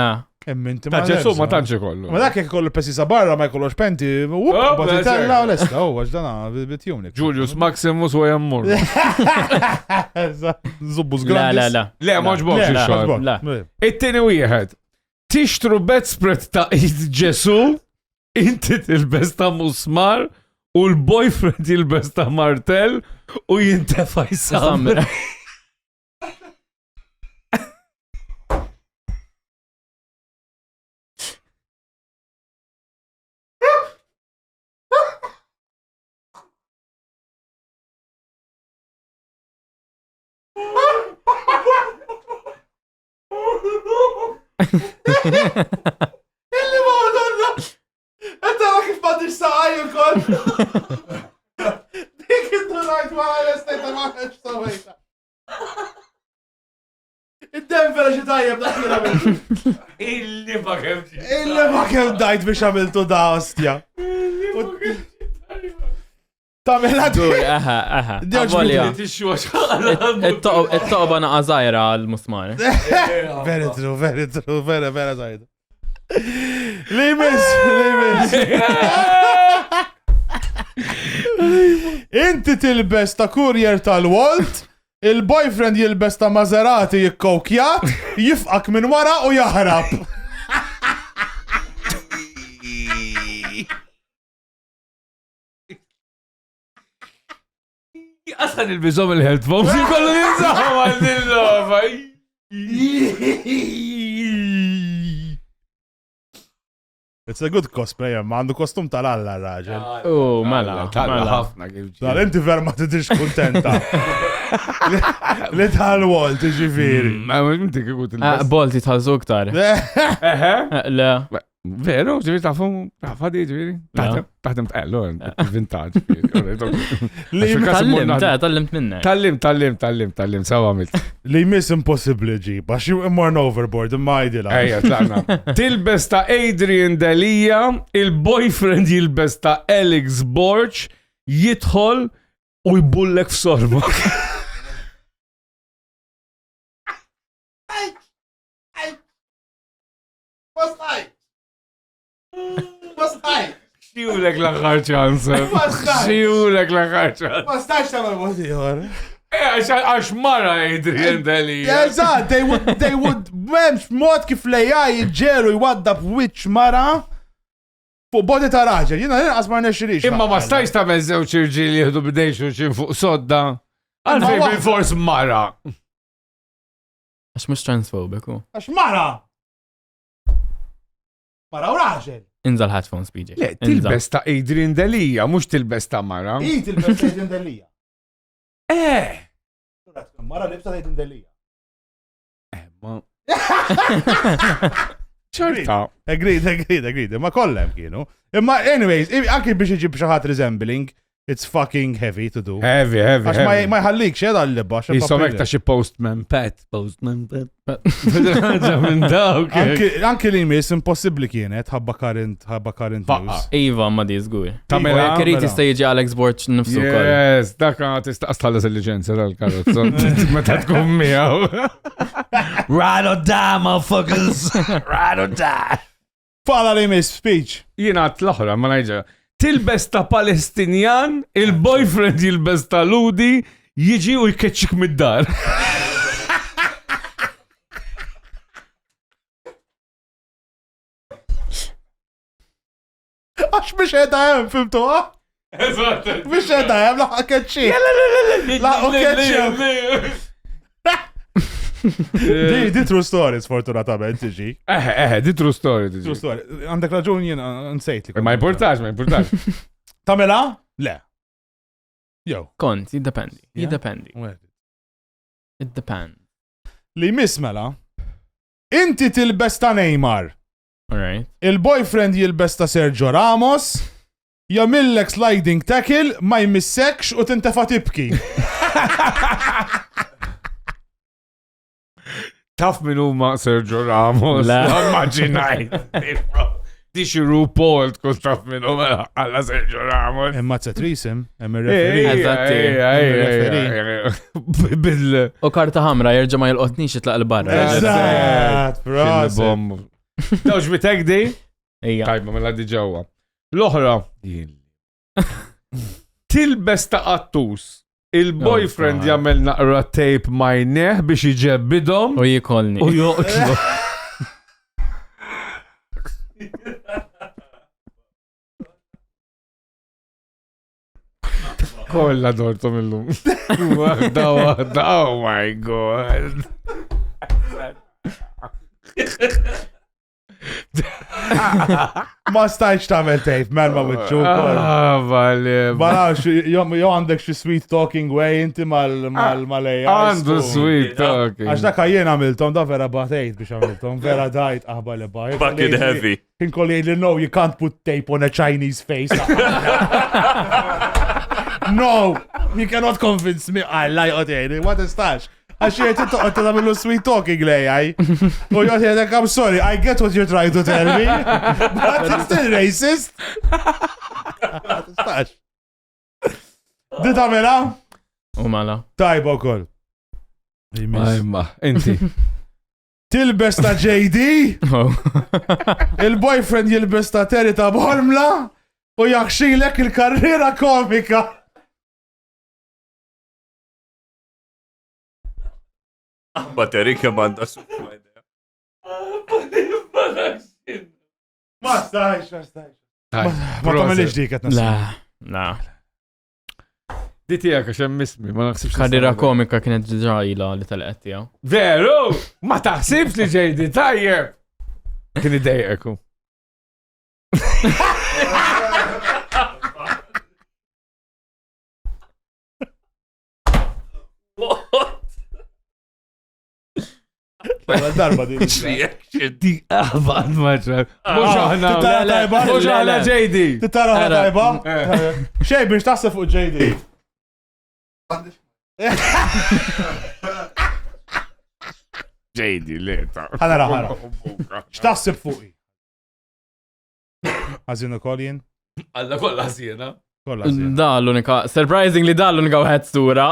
Emminti Ta' Ġesu ma tantx ikollu. Ma dak jekk ikollu pesisa barra ma jkollux penti, batitella u lesta, għaxdana, bitjumnik. Julius Maximus u jammur. Zubbus grandis. La. Le, maġbok xie La. It-tini wieħed. Tixtru bedspread ta' id Ġesu, inti tilbes ta' musmar u l-boyfriend jilbes ta' martel u jintefa' jsammer. Illi maħdonna! Etta ma kif badix saqaj u kol! Dik id-donajt ma għal-estajta ma għalx sawajta. Id-dem vera xitajjeb daħkira minn. Illi ma kem dajt biex għamiltu da ostja. Tamela Dur, aha. Għavolja. It-toqba naqa zaħira għal-musmar. Very true, very zaħida. Limis. Inti tilbes ta' kurjer tal-Walt, il-boyfriend jilbes ta' Maserati jikkokjat, jifqak minn wara u jaħrab. Għasan il-bizom il-headphones, jikollu jinsaħu għal-dillova. It's a good cosplay, ma għandu kostum tal-alla raġel. Mela. ħafna kif Inti ver ma tidix kontenta. Li tal-Walt, ġifiri. Ma inti kikut il-best. Bolti tal-zugtar. Le. Veru, ġiviri tafadi, ġiviri. Taħtem taqellu, vintage. Tallimt minnek. Tallim, sawa għamilt. Li miss impossibli ġib, għax imorn overboard, imma jdila. Ejja, tlaqna. Tilbes ta' Adrian Delia, il-boyfriend jilbes ta' Alex Borch, jidħol u jbullek f'sorbok. Xijulek l-axar ċansa. Xijulek l-axar ċansa. Ma stax ta' mal-moti jor. Għax mara Adrian Delia. Eżat, they would, memx mod kif lejja jġelu jwaddab witch mara fuq bodi ta' raġel. Jina nqas ma nexxirix. Imma ma stajx ta' mezzew ċirġili jihdu bidejxu xin fuq sodda. Għalfej bil-fors mara. Għax mux transphobiku. Għax mara! Mara u raġel. Inżal headphones, BJ. Le, tilbes ta' Adrian Delija, mux tilbes ta' Mara. Tilbes ta' Adrian Delija. Mara libsa ta' Adrian Delija. ċorta. Agreed. Ma kollem kienu. Imma anyways, anki biex iġib xaħat resembling, it's fucking heavy to do. Heavy. Għax ma jħallik xed għal-libba. Jisomek ta' xi postman Pat. Minn dawk. Anki li mis impossibli kienet, ħabba current news. Iva, ma di zgur. Tamela. Kerit jista' jiġi Alex Borch nifsu kol. Yes, dak tista' tħallas il-liġenza tal-karozza. Meta tkun miegħu. Ride or die, motherfuckers. Ride or die. Fala li mis speech. Jiena l-oħra, ma ngħidġa. Tilbes ta' Palestinjan, il-boyfriend jilbes ta' Ludi, jiġi u jkeċċik mid-dar. Għax biex edha jem, fimtu, għah? Eżatt. Biex edha jem, laħħa keċċi. Laħħa keċċi. Di true stories, fortunatament, tiġi. Di true story. True story. Għandek raġun jena, nsejt li. Ma importax. Tamela? Le. Jow. Kont, jiddependi. It depends. Li miss mela, inti tilbes ta' Neymar. Alright. Il-boyfriend jilbes ta' Sergio Ramos, jamillek sliding tackle, ma jmissekx u tintefa tibki. Taf min huma Sergio Ramos. Immaġinajt. Di xi RuPaul tkun taf min huma għalla Sergio Ramos. Imma t-trisim, hemm ir-referi. Bil. U karta ħamra jerġa' ma jilqotnix jitlaq l-barra. Eżatt, bro. Dawx bitek di? Ija. Tajba, mela di ġewwa. L-oħra. Tilbes ta' qattus. Il-boyfriend jagħmel naqra tape majneħ biex iġebbidhom. U jikolni. U joqtlu. Kolla dortom illum. Waħda, oh my god. Ma stajx tamel tape, man ma witxu. Vale. Barax, jo għandek xi sweet talking way inti mal-AI. Għandu sweet talking. Għax dak jien għamiltom, da vera batejt biex għamiltom, vera dajt aħba li bajt. Bucket heavy. Kinkolli li no, you can't put tape on a Chinese face. No, you cannot convince me. I lie out here. What is that? Għaxiet t-toqt t-għamillu sweet talking lej, u jgħet I'm sorry, I get what you're trying to tell me, but it's still racist. Tistax. Di tamela? U mala. Tajba u koll. Ajma, inti. Tilbes ta' JD, il-boyfriend jilbes ta' Terry ta' Bormla, u jaxxilek il-karriera komika. Baterika banda su. Ma stajx. Ma tamelix dik qed La. Di tiegħek għax hemm ismi, ma naħsibx. Karriera komika kienet ġajla li tal-qed tiegħu. Veru! Ma taħsibx li ġejdi tajjeb! Kien idejqek. Darba di. Di għabad maċa. Mux aħna JD. Tittara ħana tajba? Xej biex taħseb fuq JD. JD leta. ħana. X'taħseb fuqi? Għazinu koljen? Alla kolla sjena. Kolla l-unika, surprisingly l-unika għed stura.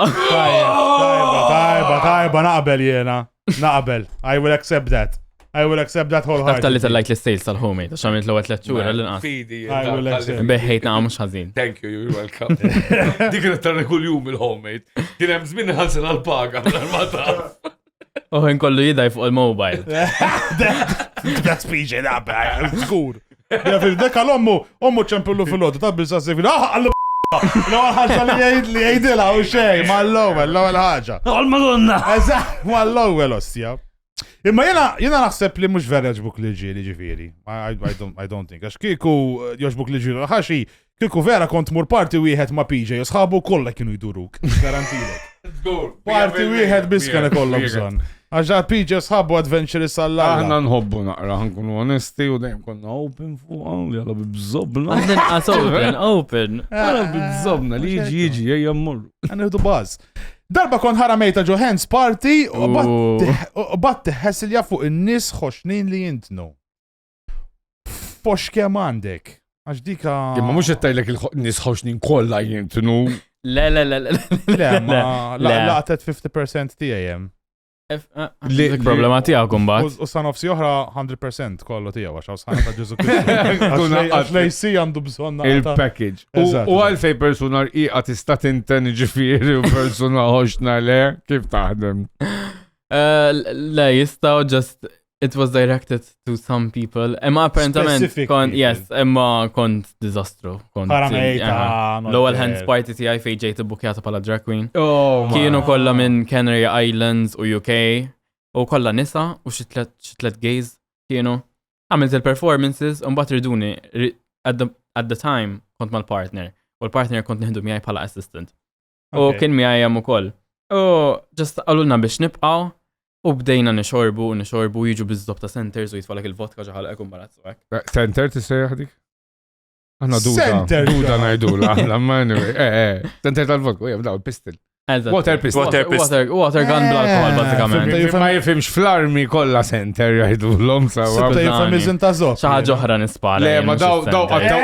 Tajba, naqbel jena. Naqbel. I will accept that. wholeheartedly. Tafta li tal-like l-sales tal-homemade, għax għamilt l-għet l-ċura l-inqas. Fidi. I will accept. Beħħejt naqqa mux ħazin. Thank you, you're welcome. Dik kienet tarni kull jum il-homemade. Kien hemm żmien ħalsen għal-paga mal-mata. Uħin kollu jidaj fuq il-mobile. That's PJ, naqbel. Skur. Dek għal-ommu ċempillu fil-lodu, ta' bil-sa' sefil. L-għal ħagġa li jgħidila u xej, ma l-lowel ħagġa. Għal-Madonna! Eżatt, ma l-lowel ostja. Imma jena naħseb li mhux vera jogħġbuk li ġieli ġifieri. I don't think. Għax kieku jogħġbuk li ġieli ħaxi, kieku vera kont mur parti wieħed ma' PJ, sħabu kollha kienu jduruk. Garantilek. Parti wieħed biss kien ikollhom bżonn. Għax PJ sħabu adventurous għall-alla. Aħna nħobbu naqra, ħankunu onesti u dejjem konna open fuq għan li għala bibżobna. Open. Għala bibżobna li jiġi, ejja mmurru. Għaniħdu baz. Darba kon ħaramejta Johan's party u bat teħessilja fuq in-nies xoxnin li jintnu. Fox kemm għandek. Għax dika. Imma mhux qed tgħidlek il-nies xoxnin kollha jintnu. Le, ma laqtet 50% tiegħi. Il-problema tiegħu kumbat. U sa nofsi oħra 100% kollu tiegħu għax sħana ta' Ġesu Kristu. Għax lejsi għandu bżonn il-package. U għalfej persuna rqiqa tista' tinten ġifieri u persuna ħoxna le, kif taħdem? Le, jistaw just, it was directed to some people. Imma apparentament, imma kont dizastru. L-ewwel hands party tiegħi fejn ġejt ibbukjata bħala drag queen. Kienu kollha minn Canary Islands u UK u kollha nisa u xi tliet gays kienu. Għamilt il-performances u mbagħad riduni at the time kont mal-partner u l-partner kont nieħdu miegħi bħala assistant. U kien miegħi hemm ukoll. U just qalulna biex nibqgħu. U bdejna nixorbu jiġu bizzop ta' centers u jitfalek il-vodka ġaħal ekum barazzu għek. Center t-sejħ dik? Għanna duda najdula, l-ammani, center tal-vodka, bdaw il-pistil. Water pistol. Water gun bl-alkohol, bazzikament. Ma jifimx fl-armi kolla center jajdu l-lom sawa. Sibta jifamizin ta' zop. ċaħġa oħra nispala. Le, ma daw għattaw.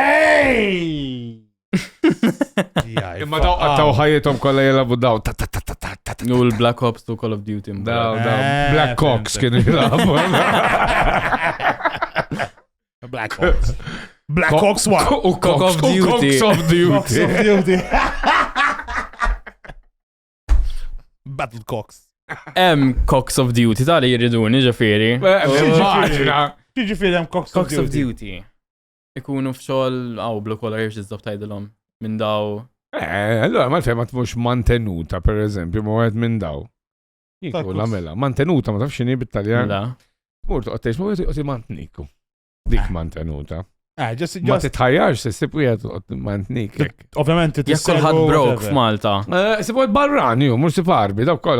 Imma daw għattaw ħajjetom kolla jelabu daw. U l-Black Ops u Call of Duty. Daw, Black Cox kienu jilabu. Black Ops. Black Ops 1. U Cock of Duty. Battle Cox. Cox of Duty, tali jirriduni ġafieri. Ġifieri Cox of Duty. Ikunu f'xogħol għaw blue collar jirx iżdob tajdilhom minn daw. Allora ma l-fema mux mantenuta, per eżempju, ma għed minn daw. Jiku la mantenuta, ma tafxini bit-Taljan. La. Murtu għattejx, ma għed mantniku. Dik mantenuta. Ma Just titħajjarx, se sibu għed mantnik. Ovvjament, jekk kulħadd brok f'Malta. Sibu għed barrani, mux sifarbi, daw kol.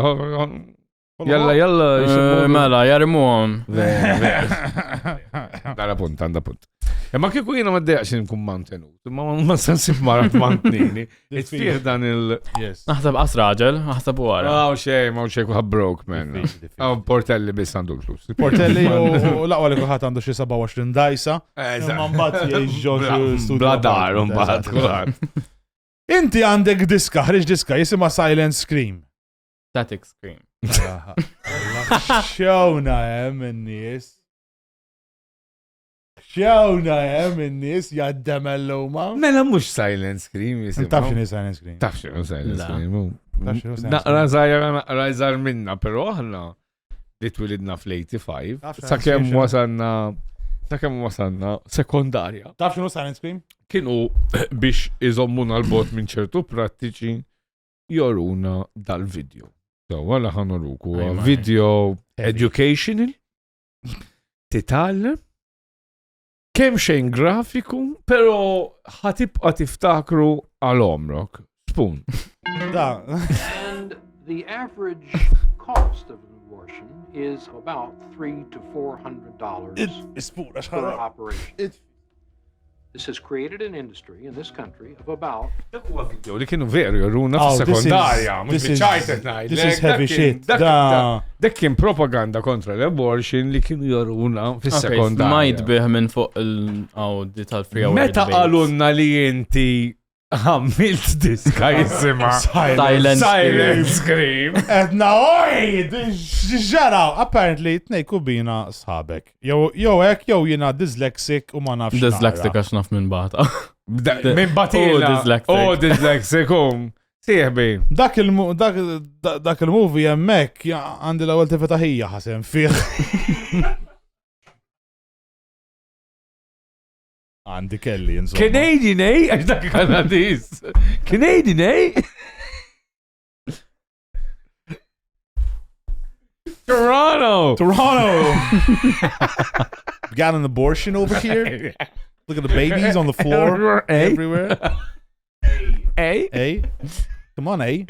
Jalla. Mela, jarimuhom. Dara punt, għanda punt. Ma kieku jena ma d-deqx nkun mantenut, ma sensib marat mantnini. It-fieħ dan Naħseb asraġel, naħseb u għara. Ma u xej kuħab broke, man. Portelli bis għandu l-flus. Portelli u laqwa li kuħat għandu xie 27 dajsa. Man bat jieġġoġu Bladar, bat. Inti għandek diska, ħriġ diska, jisima Silent Scream. Static Scream. Xawna n-nies. Xawna n-nies jaddem l-luma. Mela mux Silent Scream jisimaw. Taf xini Silent Scream. Taf xini Silent Scream. Naqra zaħjar minna, pero ħna li twilidna fl-85. Sakem wasanna sekundarja. Taf xinu Silent Scream? Kienu biex iżommuna l-bot minn ċertu prattiċi joruna dal-video. Għala ħanuruku, video educational, titallem, kem xejn grafiku, pero ħatibqa tiftakru għal-omrok. Spoon. And the average cost of an abortion is about $300 to $400 per operation. This has created an industry in this country of about... Li kienu veru joruna f-sekundarja, mux biċajtet najd. This is heavy shit. Dek kien propaganda kontra l-abortion li kienu joruna f-sekundarja. Ma jitbiħ minn fuq il-għawdi tal-free hour. Meta għalunna li jinti għamilt diska jisima Silent Scream. Edna, oj, ġaraw, apparently, tnej kubina sħabek. Jow ek, jow jina dyslexic u ma nafx. Dyslexic għax naf minn bata. Minn batila. Dyslexic, Sieħbi. Dak il-movie jemmek, għandi l-ewel tifetaħija ħasem fih. Għandi kelli, insomma. Canadian, għax dak Kanadis. Canadian, Toronto! Got an abortion over here. Look at the babies on the floor everywhere. A? Come on, A.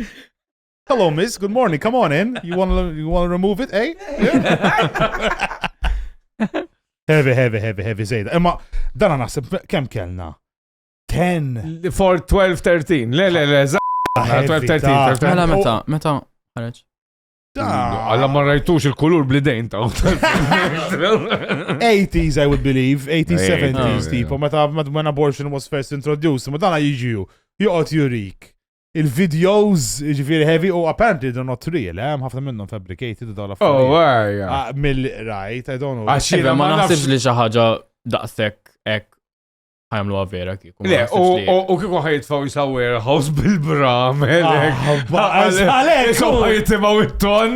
Hello, miss. Good morning. Come on in. You want to remove it, A? Yeah. Heavy, Zejda. Imma, dan naħseb, kem kellna? 10. For 12-13. Le, 12-13. Meta ħareġ? Għalla ma rajtux il-kulur blidejn ta' 80s, I would believe. 80s, 70s, tipo. Meta when abortion was first introduced. Ma dana jiġiju. Joqot jurik. Il-videos, ġifiri heavy, apparently they're not real. Ħafna minnhom fabricated. Right, I don't know. Għaxiva, ma naħsibx li xaħġa daqsek ek ħajamlu għavera kiku. Le, u kiku ħajtfaw jisaw warehouse bil-bram, Għalek, so ħajtimaw it-ton.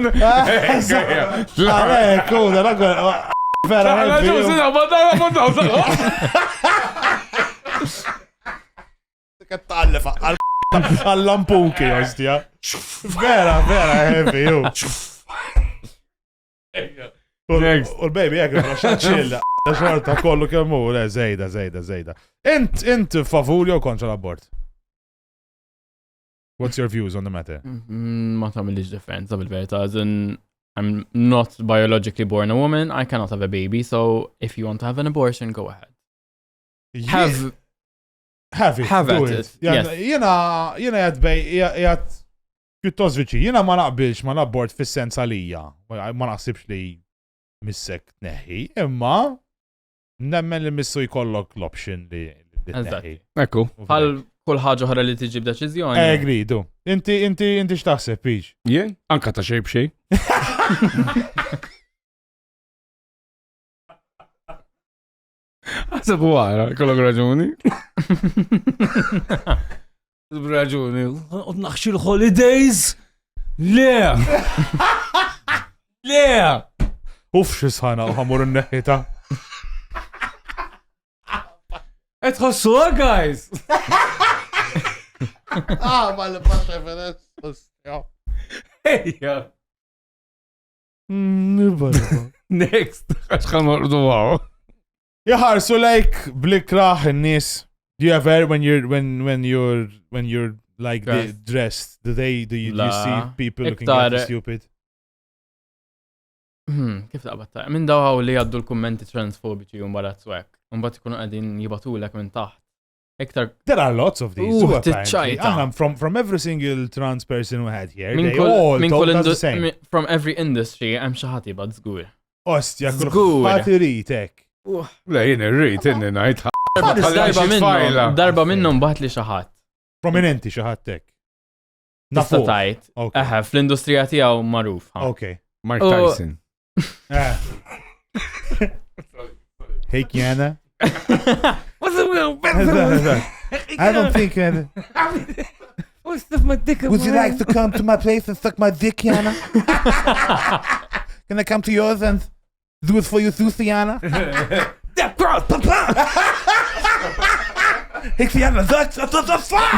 Għalek, vera. Kattallef għall-lampuki, ostja. Vera, heavy, ju. U l-baby, jek, xaċċilla. Xorta kollu kemmu, le, zejda. Int favur jew kontra l-abort? What's your views on the matter? Ma tamilix differenza bil-verita, as in, I'm not biologically born a woman, I cannot have a baby, so if you want to have an abortion, go ahead. Have it. Jena jgħad pjuttos viċi. Jena ma naqbilx ma l-abort fis-sens għalija. Ma naqsibx li missek neħi, imma nemmen li missu jkollok l-option li neħi. Ekku. Għal kull ħaġa ħara li tiġib deċiżjoni. Gridu. Inti x'taħseb, Pix? Jien? Anka ta' xej b'xej. Għasab għara, kollok raġuni. Raġuni. Naħxi l-holidays? Le! Uff, xisħana uħamur n-neħita. Etħossu, guys! Ma l-paċa feness. Ejja. Next. Għaxħan mordu għaw. Jaħarsu like blikraħ n-nis. Do you ever when you're like dressed, do you see people looking at you stupid? Kif taqbatta? Min daw li għaddu l-kommenti transphobiċi un barat swek. Un bat ikunu għadin jibatulek minn taħt. There are lots of these. From every single trans person who had here, they all told us the same. From every industry, I'm xaħati bad zgur. Ostja, ħati ritek. Le, jien irrit, inni najt. Darba minnhom baħt li xaħat. Prominenti xaħattek. Nista tajt. Fl-industrija tiegħu magħruf. Okay. Mike Tyson. Hey, Kiana. What's the real I don't think... Would you like to come to my place and suck my dick, Kiana? Can I come to yours and do it for you too, Kiana? That girl, papa! Hey, Kiana, that's the fuck!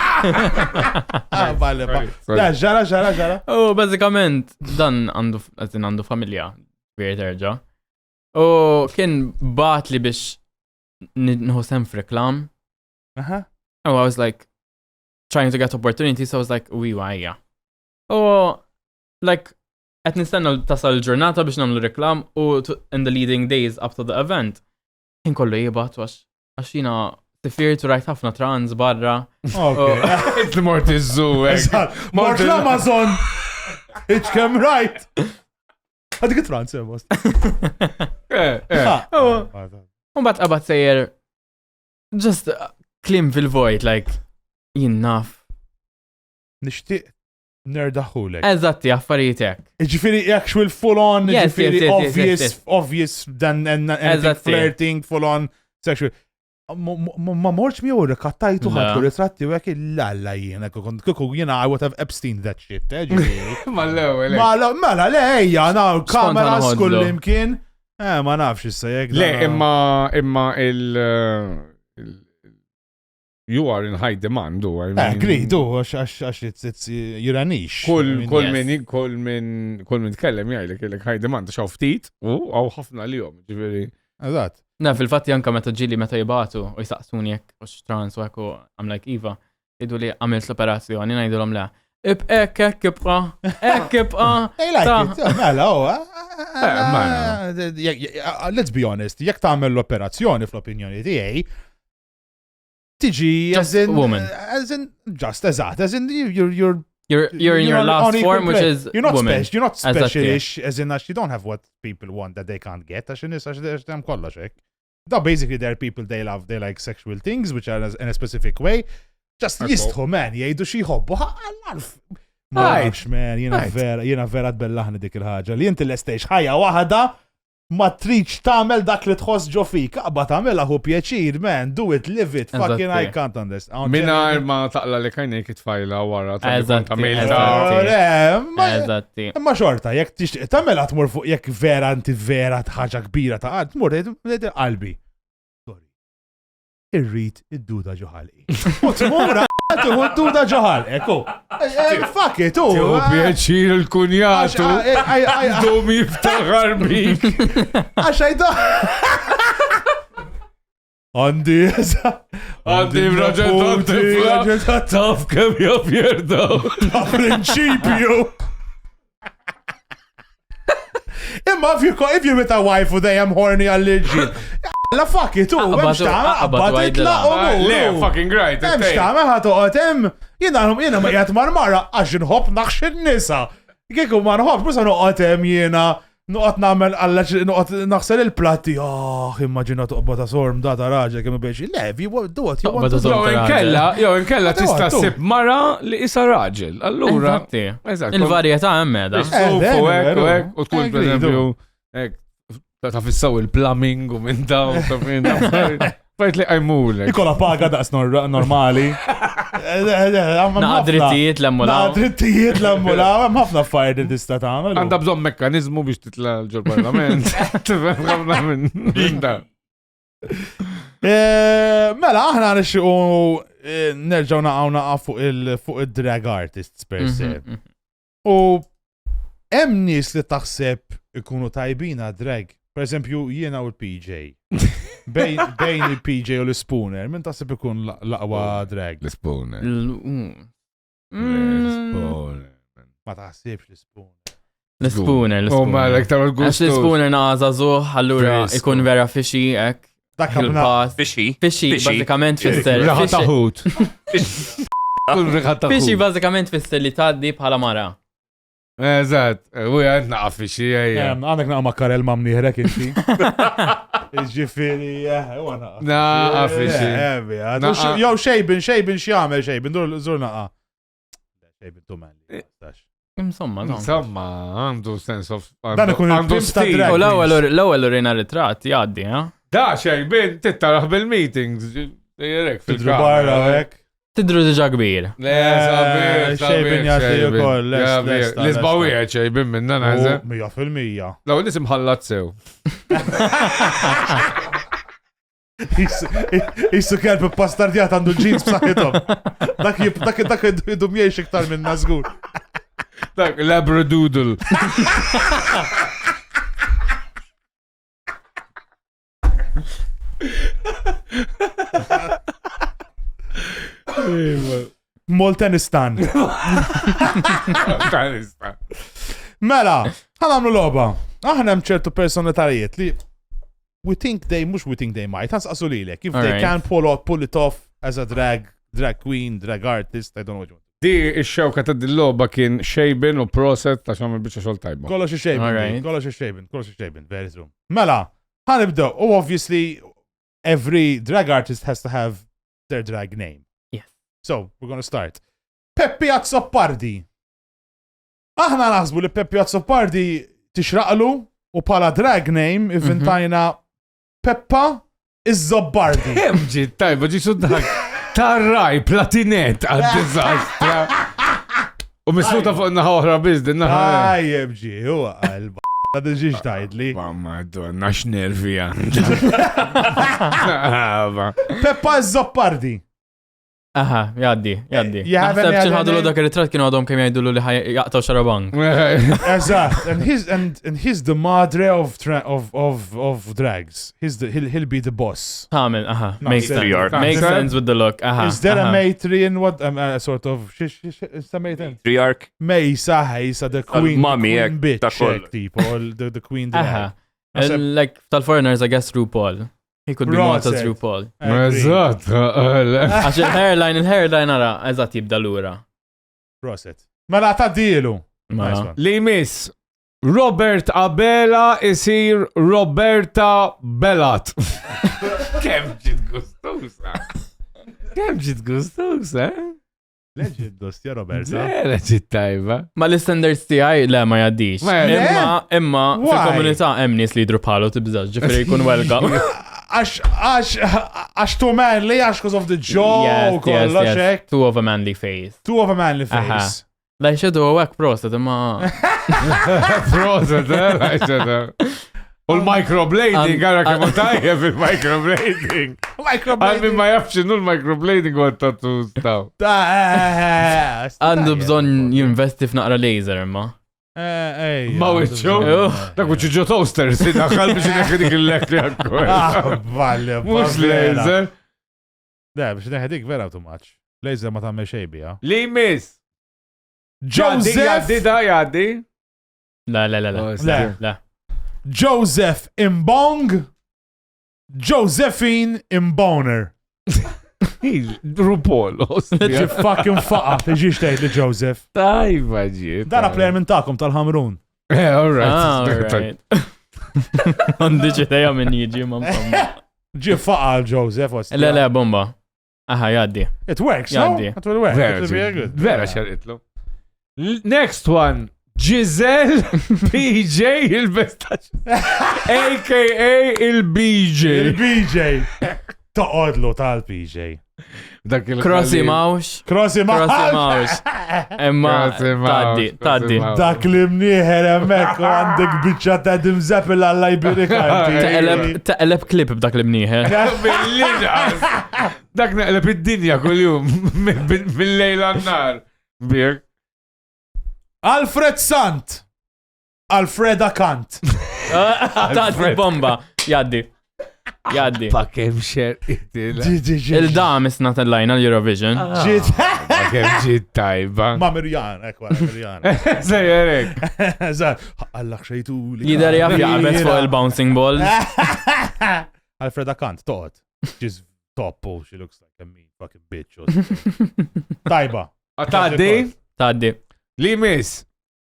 Vale, ġara. Bazzikament, dan għandu familja, kbir terġa. Kien bat li biex nħosem f'reklam. I was like, trying to get opportunities, so I was like, wajja. Like, għet nistenna tasal l-ġurnata biex namlu reklam in the leading days up to the event. Kien kollu jibat għax jina tifir to write ħafna trans barra. It's more to zoo. More to Amazon. It's come right. Għadik trans, most. Unbat qabat sejjer just klim fil-vojt, like, jinnaf. Nishtiq nerdaħulek. Eżatti, affarijitek. Ġifiri, actual full-on, ġifiri, obvious, dan flirting, full-on, sexual. Ma morċ mi ura, kattajtu ħattu ritratti u għek il-lalla jena, kuku jena, I would have Epstein that shit, ġifiri. Mela, lejja, kamera skull imkien. Ma nafx issa jek. Le, imma you are in high demand, Gridu, għax it's jiranix. Kull min tkellem jgħidlek jgħidlek high demand xaw ftit u għaw ħafna li jom, ġifiri. Eżatt. Na, fil-fatt janka meta ġili meta jibatu u jisaqsuni jek u trans u għeku I'm like Iva, jidu li għamilt l-operazzjoni, najdulom le. Ek ibqa. Hey, like it, mela, let's be honest, jek tagħmel l-operazzjoni fl-opinjoni tiegħi, tiġi Just a woman. As in you're You're in your last form, which is you're not woman. You're not Eżatt, specialish, as in you don't have what people want that they can't get. Għax dem kollox hekk. Basically there are people they like sexual things which are in a specific way. Just jistħu, man, jgħidu xi jħobbu. Marx, man, jiena vera tbellaħni dik il-ħaġa. Li inti l-estejx ħajja waħda ma tridx tagħmel dak li tħoss ġo fik. Aqba tagħmelha hu pjaċir, man, do it, live it, fucking I can't understand. Minar ma taqla li kajnek it-tfajla wara. Ma xorta, jek tixtieq tagħmelha tmur fuq jekk vera inti vera ħaġa kbira ta' tmur qalbi. Irrid id-duda ġoħalqi. U tmura tuħu d-duda ġoħalqi, ekku. Fuck it, u. Tiħu pjaċir il-kunjatu. Dum jiftaħar bik. Għaxajda. Għandi raġetanti taf kem jafjerdaw. Ta' prinċipju. Imma if you're with a wife u dejjem horny għall-irġiel. La fuck it, Le, fucking great. Mxtama ħatoqotem, jena ma jgħat marmara, għax nħob naħx nisa. Kieku ma nħob, musa noqotem jena, noqot namel għallax, noqot naħsel il-platti, immaġina toqbata sorm data raġa, kemm biex, levi, do what you want to do. Jo, inkella tista' sib mara li isa raġel. Allura, il-varjetà hemmeda. U tkun per eżempju, ta' fissaw il-plumbing u minn daw, ta' minn fajt li għajmulek. Ikola paga daqs normali. Naqdrittijiet l-emmulaw. Naqdrittijiet l-emmulaw, ħafna affarijiet li tista' tagħmel. Għandha bżonn mekkaniżmu biex titla l-ġol-parlament. Tifhem minn da. Mela, aħna nixtiequ nerġgħu naqgħu fuq il-drag artists per se. U hemm nies li taħseb ikunu tajbina drag. Per eżempju, jiena u l-PJ. Bejn il-PJ u l-Spooner, minn taħseb ikun laqwa drag? L-Spooner. Ma taħsibx l-Spooner. L-Spooner. Oh, ma l-ektar l-gustus. L-Spooner naħza zuħ, allura ikun vera fishy, ek. Fishy. Fishy, bazzikament fisser. Raħataħut. Fishy, bazzikament fisser li taddi bħala mara. Eżat, u għed naqaf fishy, għandek naqqa makkarel mam niħrek inti. Ġifiri, u naqqa. Naqaf fishy. Jow xejbin xiamel xejbin, zur naqqa. Xejbin tu melli. Insomma, għandu sens of... Dan ikun il-pim ta' drag. U l-ewel urina ritrat, jaddi, ha? Da, xejbin, tittaraħ bil-meetings. Tidru barra, hekk. Tidru diġa kbir. Xejbin jaddi u koll. L-izbawiet xejbin minna naħze. 100%. Law, nisim ħallat sew. Issu kelb pastardjat għandu ġins b'saħħithom. Dak idum jgħix iktar minn nażgur. Dak, labradoodle. Moltenistan. Mela, ħanamlu loba. Aħna ċertu personalitarijiet li we think they might. Ħansaqsu lilek. If they can pull it off as a drag queen, drag artist, I don't know what you want. Di ix-xewka ta' dil-loba kien xejbin u proset ta' xamil bieċa xol tajba. Kollox xejbin, very true. Mela, ħanibdew. U obviously, every drag artist has to have their drag name. Yes. So, we're gonna start. Peppi Azzopardi. Aħna naħsbu li Peppi Azzopardi tixraqlu u pala drag name inventajna Peppa Izzobbardi. Hemġi, tajba, ġi suddak. Tarraj, platinet, għad-dizastra. U misluta fuq naħoħra bizdin, naħoħra. Jemġi, huwa għalba. Għad ġiġ tajdli. Mamma, donna, x'nervi għand. Peppa Izzobbardi. Aha, jaddi. You haven't Naħseb had ċinħadu any- l dak il-ritrat kienu għadhom kemm jgħidu li jaqtaw xarabank. Eżatt, and he's the madre of drags. He'll be the boss. Tamil, aha. Makes Matriarch. sense. Makes sense with the look. Aha. Is there a aha. matron? What sort of? Is the matron? Triarch. Mejsa, the queen. Mummy, the queen bitch, ta' kollu. tipo, the queen drag. Aha. Naħseb- Like, tal-foreigners, I guess RuPaul. He could be Roset. Malta's RuPaul. Mażat. Għax il-hairline ara, eżat jibda l-ura. Proset. Mela ta' dilu. Mela. Nice one. Li miss. Robert Abela isir Roberta Belat. Kem ġit gustusa. Kem ġit gustusa. Legend, dostja Roberta. Zera ġit tajba. Ma l-standards tiegħi le ma jaddix. Ma Imma Why? fil-komunità hemm nies li jidru bħalu tibżax, ġifieri jkun welcome. Għax too manly, għax cause of the joke, kollox hekk. Two of a manly face. Two of a manly Aha. face. La jxedu għek prostat, imma. Proset, U l-microblading, għara kemm tajja fil-microblading. Għal ma jafx innu l-microblading għu t-tatu staw. Għandu bżon jinvesti f'naqra laser, imma. Ma wiċċu? Dak uċu ġo toaster, si daħħal biex neħi dik il-lek li għakkol. Valle, Mux laser. Da, biex neħedik vera too much. Laser ma tamme xejbi, ja. Li miss. Joseph! Jaddi da, jaddi. La. Joseph Imbong. Josephine Imboner. RuPaul. Ġi fucking faqa, tiġiġ tgħid li Joseph. Tajba ġi. Dara player minn ta'kom tal-Ħamrun. Alright. Għandi ċeteja minn jiġi, ma mfamma. Ġi faqa Joseph. Le, bomba. Aha, jaddi. It works, no? Jaddi. It will work. It will be very good. Vera xarritlu. Next one. Giselle PJ il-bestaċ. A.K.A. il-BJ. Il-BJ. Toqodlu tal-PJ. Crossy Mawx. Crossy Mawx. Emma, taddi. Dak li mnieħer emmek u għandek biċċa ta' dimżapil għalla jbirika. Taqleb klip b'dak li mnieħer. Dak naqleb id-dinja kull-jum. Mill-lejl għannar. Birk. Alfred Sant. Alfreda Kant. Taddi bomba. Jaddi. Pa' kem xer. Il-dam isna tal-lajna l-Eurovision. Ġit. Pa' kem ġit tajba. Ma' Mirjan, ekwa, Mirjan. Sejjerek. Għallak xejtu li. Jider jaf jaqbes fuq il-bouncing balls. Alfreda Kant, toqod. She's top, oh, she looks like a mean fucking bitch. Tajba. Taddi. Li miss.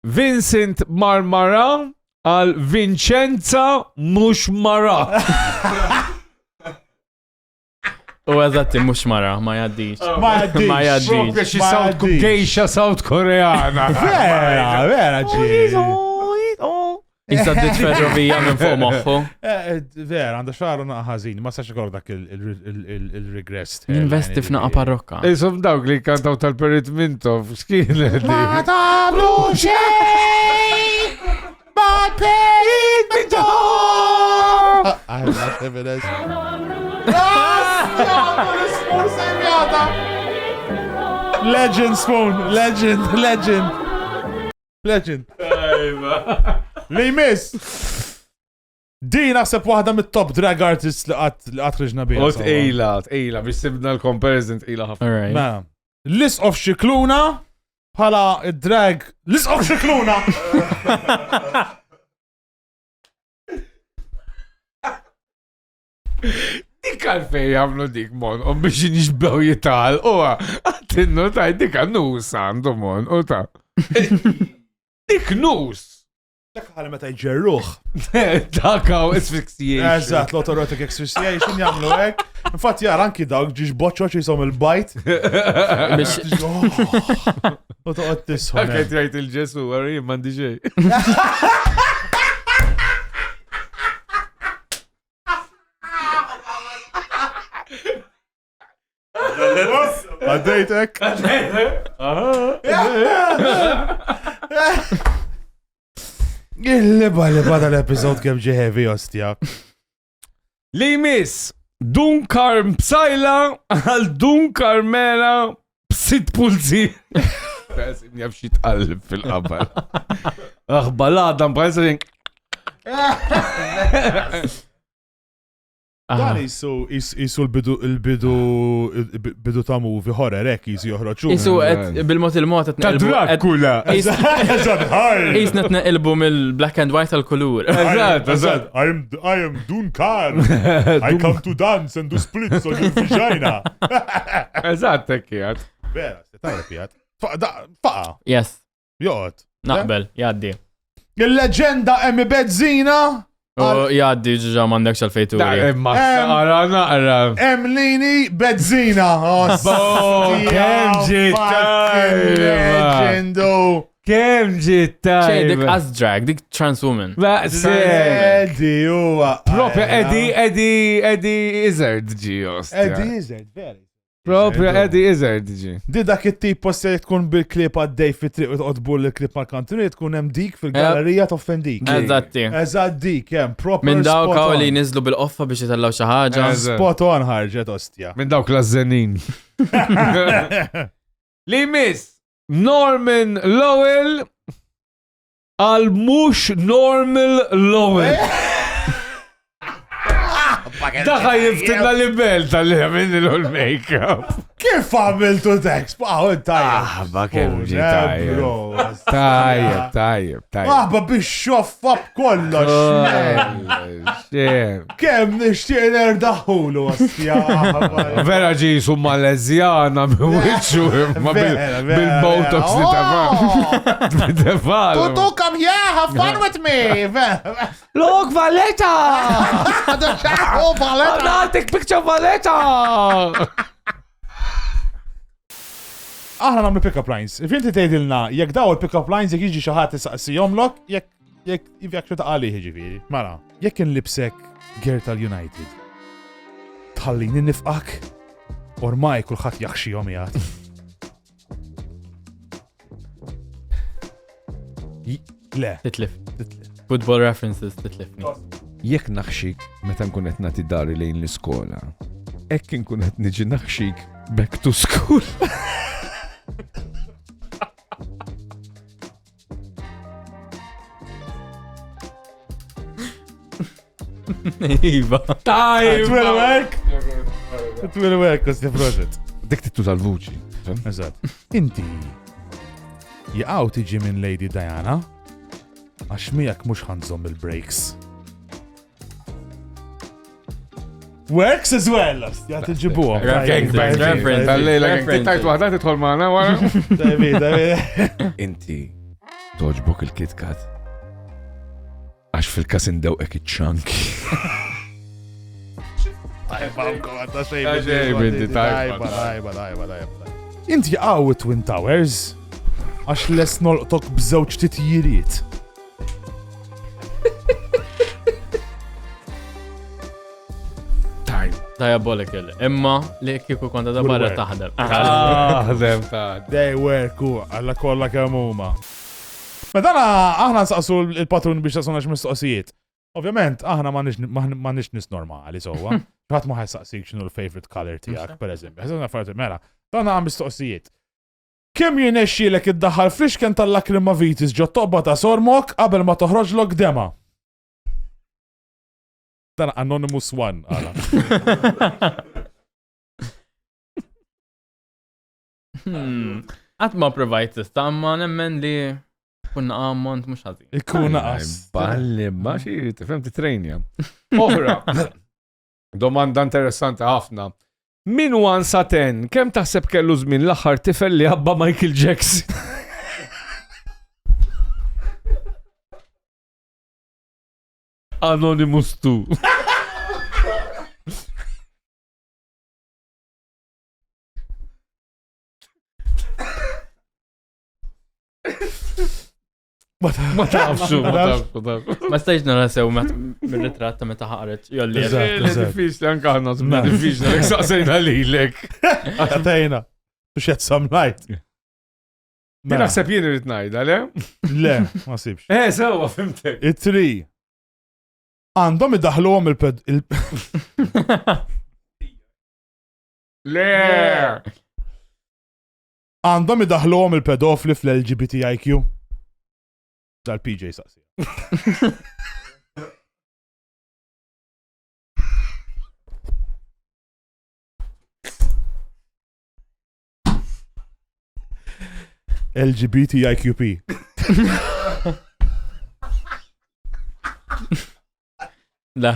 Vincent Marmara għal Vincenza mux Mara. U għazatti mux mara, ma jaddix. Ma jaddix. Propja xi geisha South Koreana. Vera ġi. Jisaddit ferrovija minn fuq moħħu. Vera, għanda xaru naħazin, ma sax ikollok dak il-regress. Investi f'naqa parrokka. Isom dawk li kantaw tal-Perit Mintov, xkien Ma tablu xej, ma Perit Mintov. I'm not having this. Legend Spoon, legend. Li miss. Din naħseb waħda mit-top drag artists li qatt ħriġna biha. Ot ejla, biex sibna l-comparison ejla ħafna. Mela. Lis of Xikluna bħala id-drag. Lis of Xikluna! Dik għalfej għamlu dik mon, u biex nixbew jital, u għattinnu taj dik għannus għandu mon, u ta' dik nus. Dak għal meta jġerruħ. Dak għaw asphyxiation. Eżat, l-autoerotic asphyxiation jgħamlu għek. Infatti jgħar anki dawk ġiġ boċoċ jisom il-bajt. U toqgħod tisħon. Għaket jgħajt il-ġesu, għarri, mandi ġej. Għaddejtek? Il-liba dal-episod kem ġeħevi ostja. Li miss Dunkar b'sajla għal Dunkar mela b'6 pulzi. Jaf xi tqallib fil-qabel. Balada mbrajsa Dan jisu l-bidu ta' movie horror, jisu joħroġu. Jisu bil-mot il-mot ta' Dracula. Jisna t-neqilbu mill-black and white tal-kulur. Eżat. I am Dunkar. I come to dance and do splits on your vagina. Eżat, tekkijat. Vera, tajreb jgħat. Faqa. Yes. Joqot. Naqbel, jaddi. Il-leġenda Emi Bezzina. U jaddi ġa mandekx għal-fejturi. Naqra. Emlini Bezzina. Kem Leġendu. Kem ċej, dik as-drag, dik trans woman. Edi, huwa. Propja Eddie Izzard ġi, Eddie Izzard, veri. Propja Eddie Izzard ġi. Di dak it-tip posta tkun bil-klip għaddej fit-triq u tqodbu l-klip mal-kantinu tkun hemm dik fil-gallerija toffendik. Eżatti. Eżatt dik, hemm proper. Minn dawk li nizlu bil-qoffa biex jitellaw xi ħaġa. Spot on ħarġet ostja. Minn dawk l-azzenin. Li miss Norman Lowell għal mux Normal Lowell. Daħħa jiftinna l-ibel tal-li għamilni l-make-up. Kif għamiltu tekst? Tajjeb. Bakem ġi tajjeb. Ba biex xoffab kollox. Kem nishtiq nerdaħulu għastja. Vera ġi summa lezzjana miwiċu imma bil-botox li tafam. Tutu come here, have fun with me. Look, Valletta! Oh, Valletta! Take picture, Valletta! Aħna namlu pick-up lines. If inti tgħidilna jekk daw il-pick-up lines jekk jiġi xi ħadd isaqsihomlok, jekk taqali ħiġifieri. Mara, jekk inlibsek ger tal-United. Tħallini nifqak ormai kulħadd jaħxihom jgħid. Le. Titlif. Football references titlifni. Jekk naħxik meta nkun qed nagħti dari lejn l-iskola, hekk inkun qed niġi naħxik back to school. Iva. It will work. It will work, Kosti Proġett. Dik tittu tal-vuċi. Eżatt. Inti jaqgħu tiġi minn Lady Diana għax miegħek mhux ħanżomm il-breaks. Works as well. Ja tiġibuhom. Tal-lejla tajt waħda tidħol magħna wara. Inti toġbok il-Kit Kat għax fil-każ indewqek iċ-ċanki. Inti jaqgħu Twin Towers għax les nolqtok b'żewġ titjiriet. Diabolic illi. Imma li kieku konta da barra taħdem. They worku, għalla kolla kemm huma. Meta aħna nsaqsu il-patrun biex tasuna x-mistoqsijiet. Ovvjament, aħna ma nix nis normali sowa. Ħadd ma ħajsaqsik x'inhu l-favorite color tiegħek, pereżempju. Ħażna affarijiet mela. Dan għam mistoqsijiet. Kemm jirnexxielek iddaħħal fl-ixken tal-lakrima vitis ġo toqba ta' sormok qabel ma toħroġlok dema? Dan Anonymous One, għala. Għat ma provajt istamma nemmen li kunna għammont mux għazin. Ikkuna għas. Balli, maċi, tifem titrenja. Oħra, domanda interessanti ħafna. Min 1 sa 10, kem taħseb kellu żmien l-aħħar tifel li għabba Michael Jackson? Anonymous 2. Ma tafxu. Ma stajġ nara sew mill-ritratta meta ħaqret. Jolli. Diffiċ li anka ħanna zmin, diffiċ li saqsejna li l-ek. Għatajna. Xed samlajt. Ti naħseb jien irrid ngħidha, le? Le, ma sibx. Sewa fimtek. It-3. Għandhom iddaħluhom Le! Għandhom idaħluhom il-pedofili fl-LGBTIQ? Dal-PJ saqsi. LGBTIQP. La.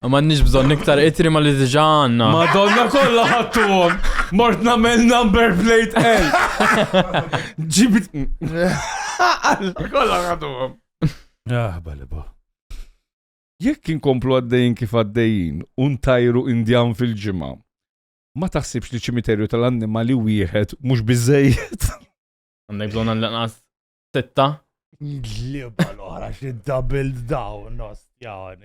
Ma nix bżon niktar itri ma li diġa għanna. Madonna kolla ħattuhom. Mort namel number plate L. Ġibit. Kolla ħattuhom. Baliba. Jekk inkomplu għaddejjin kif għaddejjin un tajru indjan fil-ġimgħa, ma taħsibx li ċimiterju tal-annimali wieħed mhux biżejjed. Għandek bżon għal-lanqas 6. Liba l-oħra xi double down, nostjan.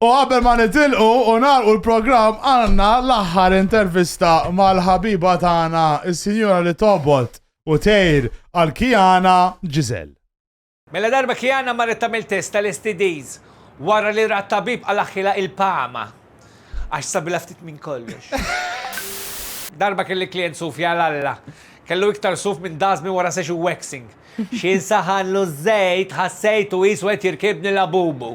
U qabel ma nitilqu u narqu l-programm għandna l-aħħar intervista mal-ħabiba tagħna is-Sinjura li tobot u tgħid għal Kiana Giselle. Mela darba Kiana marret tagħmel test tal-STDs wara li rat tabib għal aħħila il-pama. Għax sabila ftit minn kollox. Darba kelli klient Sufja l-alla. Kellu iktar suf minn dażmi wara session waxing. Xin saħanlu żejt ħassejtu jiswet jirkibni la bubu.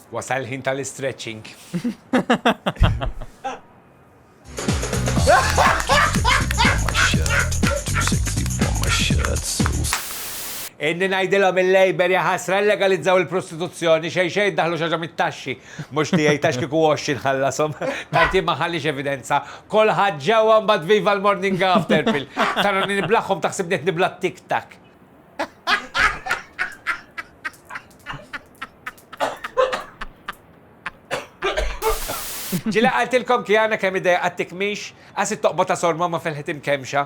Wasal ħin tal-stretching. Inni najdilhom il-Labor jaħasra legalizzaw il-prostituzzjoni xejn daħlu xaġa mit-taxxi. Mhux li jgħid kieku 20 ħallasom. Tanti ma ħallix evidenza. Kolħadd ġewwa mbagħad viva l-morning after pill. Tarani niblaħħom taħsib qed nibla tik-tak. Ġila għaltilkom Kiana kemm idea għattik miex, għasit toqbota sorma ma felħet imkemxa.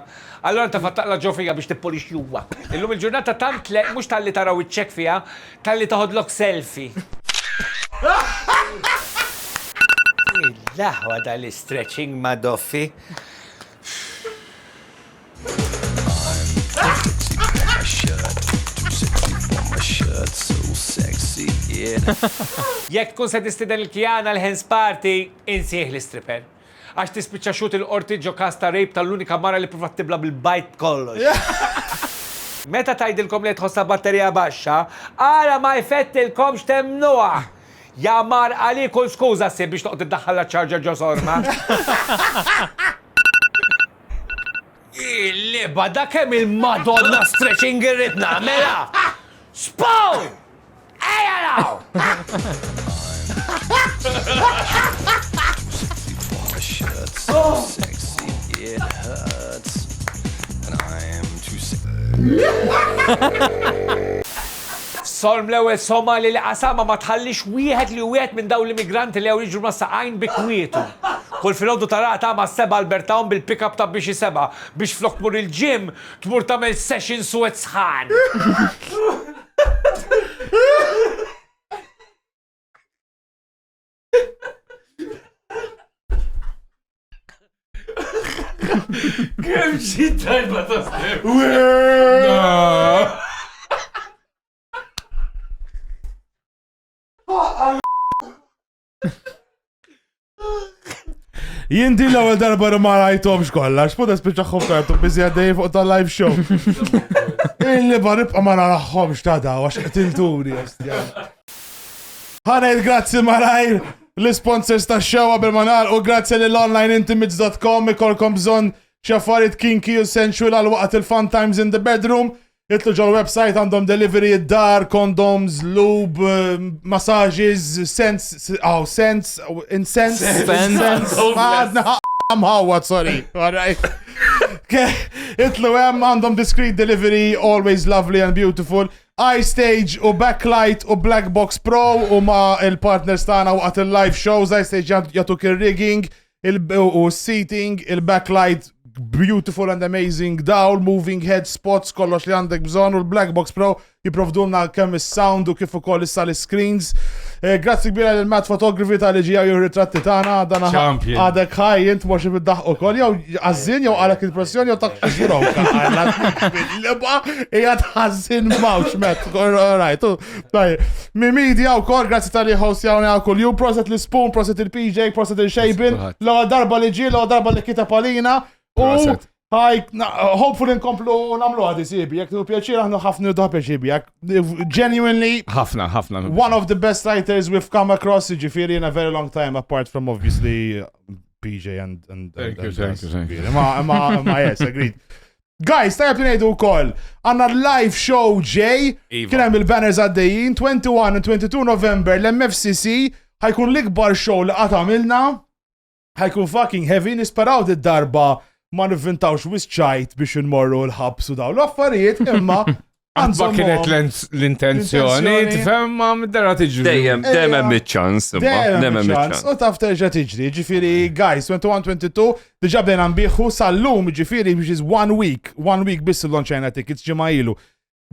Allora ta' fattaqla ġofija biex tippolix juwa. Illum il-ġurnata tant le, mux tal-li taraw iċċek fija, tal-li taħodlok selfie. Laħwa dal-stretching ma doffi. Jekk tkun se tistiden il-Kiana l-Hens Party, insieħ l-stripper. Għax tispiċċa xut il-qorti ġo kasta rejb tal-unika mara li provat tibla bil-bajt kollox. Meta tajdilkom li tħossa batterija baxxa, għala ma jfettilkomx temnuha. Jamar għalikum skuża si biex toqgħod iddaħħal ċarġer ġo sorma. Il-liba da kemm il-Madonna stretching irridna, mela! Spow! Ejja now! Solm l-ewwel Somali li qasama ma tħallix wieħed li wieħed minn dawn l-immigranti li hawn jiġu massaqajn bikwietu. Kull filgħodu tarata ma' seba' Albertown bil-pick-up ta' biex iseba' biex flok tmur il-ġim tmur tagħmel session suwed sħan. Kemm xi tajba ta' step. Jinti l-ewwel darba ma rajthomx kollha, x'poda spiċċaħħom tartu biżi għaddej fuq tal-live show. Illi baribqa ma naraħħomx ta' daw għax qed inturi ostja. Ħanejt grazzi malajr l-sponsors ta' show qabel ma nagħlqu grazzi lill-onlineintimates.com ikolkom bżonn xi affarijiet kinky u sensual għal waqt il-fun times in the bedroom. Itlu ġol website għandhom delivery id-dar, condoms, lube, massages, incense, mħawad, sorry. Itlu għandhom discreet delivery, always lovely and beautiful. iStage u Backlight u Black Box Pro u ma il-partners tagħna waqt il-live shows. iStage jatuk il-rigging, u seating, il-Backlight beautiful and amazing dawl, moving head spots, kollox li għandek bżonn u l-Black Box Pro jiprovdulna kemm is-sound u kif ukoll issa l-screens. Grazzi kbira lil Matt Photography tal-li ġija ju ritratti tagħna Champion. għadek ħaj int mhux biddaħ ukoll jew għażin jew għalek il-pressjoni jew tak xbroka. L-libqa hija tħażin mawx Matt. Alright. Mi media wkoll grazzi tal-li hostjawna kull jum, proset l-Spoon, proset il-PJ, proset il-Xejbin, l-ewwel darba li ġie, l-ewwel darba li kita palina. U hopefully nkomplu namlu għadi sibi, jek tu pjaċir aħna ħafna u daħ sibi, genuinely ħafna. one of the best writers we've come across ġifiri in a very long time, apart from obviously PJ and Thank you. Ma yes, agreed. Guys, tajab nejdu u koll, għanna live show ġej, kienem il-banners għaddejjin, 21 and 22 November, l-MFCC, ħajkun l-ikbar show li għatamilna, ħajkun fucking heavy, nisperaw d-darba ma nivvintawx wisċajt biex nmorru l-ħabs u daw l-affarijiet, imma Għanżom kienet l-intenzjoni, tifhem ma mid-dara tiġri. Dejjem hemm iċ-ċans, dejjem hemm iċ-ċans. U taf terġa' tiġri, ġifieri guys, 21-22, diġà bdejna nbieħu sal-lum ġifieri which is 1 week biss il-launchajna tickets ġimgħa ilu.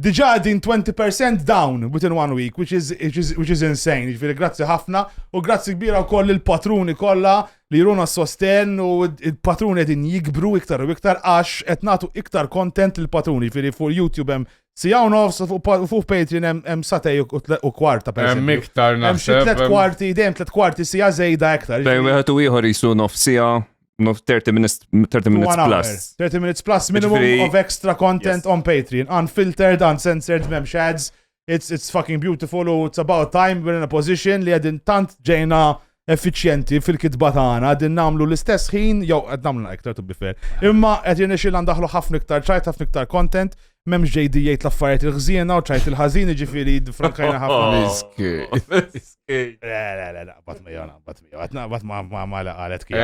Diġà din 20% down within 1 week, which is insane. Ġifieri grazzi ħafna u grazzi kbira wkoll il-patruni kollha li jruna s-sosten u il-patruni qegħdin jikbru iktar u iktar għax qed nagħtu iktar content il-patruni. Ġifieri fuq YouTube hemm sijaw nofs, fuq Patreon hemm satej u kwarta per Hemm iktar naħseb. Hemm 3 kwarti, dejjem 3 kwarti sija żejda iktar. Bejn wieħed u ieħor jisu nofsija. 30 minutes plus. 30 minutes plus minimum of extra content on Patreon. Unfiltered, uncensored, memx ads. It's fucking beautiful u it's about time we're in a position li għedin tant ġejna effiċjenti fil-kitba tagħna, għedin namlu l-istess ħin, jew qed namlu iktar to be fair. Imma qed jirnexxil ndaħlu ħafna iktar ċajt, ħafna iktar content, m'hemmx ġejdi jgħid l-affarijiet il-ħżiena u ċajt il-ħażin ġifieri frankajna ħafna. La, bat ma laqalet kien.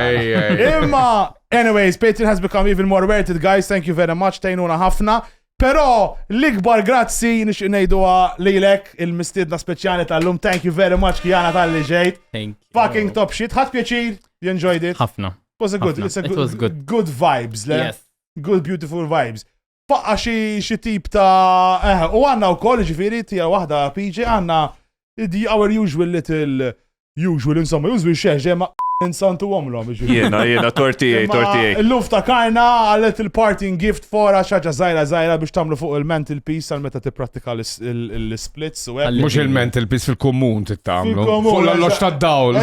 Imma, anyways, Patreon has become even more worth it, guys. Thank you very much, tajnuna ħafna. Pero, l-ikbar grazzi nixqi ngħiduha lilek il-mistiedna speċjali tal-lum. Thank you very much, Kijana tal-li ġejt. Thank you. Fucking top shit. Ħadd pjaċir? You enjoyed it? Ħafna. It was good. Good vibes, le? Yes. Good, beautiful vibes. Faqqa xi tip ta' u għandna wkoll ġifieri tija waħda PJ għandna our usual insomma, usual xeħġe ma insantu għomlom. Jena, tortijaj. L-luf ta' karna għallet il-parting gift fora xaġa zaħira biex tamlu fuq il-mental piece għal meta t-pratika l-splits. Mux il-mental piece fil-kommun t-tamlu. Fuq l-allox ta' dawl.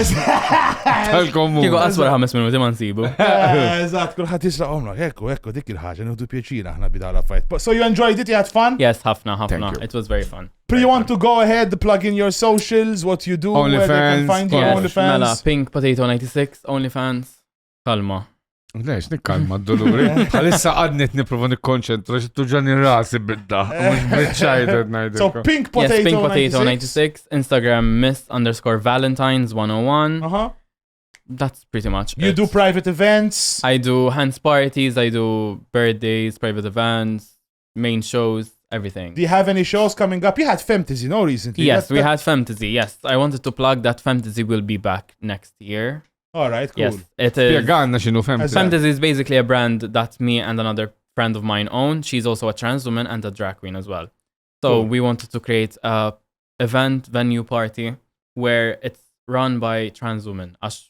Tal-kommun. Kiku għaswar 5 minuti ma nsibu. Eżat, kullħat jisra għomlok, ekku, dik il-ħagġa, nħudu pieċina ħna bidala fajt. So you enjoyed it, you had fun? Yes, ħafna. It was very fun. You want to go ahead, plug in your socials, what you do, where they can find you, OnlyFans. Mela, Pink Potato 96, OnlyFans. Kalma. Lex, nikkalma d-doluri. Għalissa għadnet niprofa nikkonċentra, xittu ġani rasi bidda. So Pink Potato 96. Yes, Pink Potato 96. Instagram Miss_Valentines101. That's pretty much You do private events? I do hands parties, I do birthdays, private events, main shows. Everything. Do you have any shows coming up? You had Fantasy, no, recently? Yes, we had Fantasy, yes. I wanted to plug that Fantasy will be back next year. All right, cool. Yes, it is. Fantasy. Fantasy is basically a brand that me and another friend of mine own. She's also a trans woman and a drag queen as well. So we wanted to create a event, venue, party where it's run by trans women. As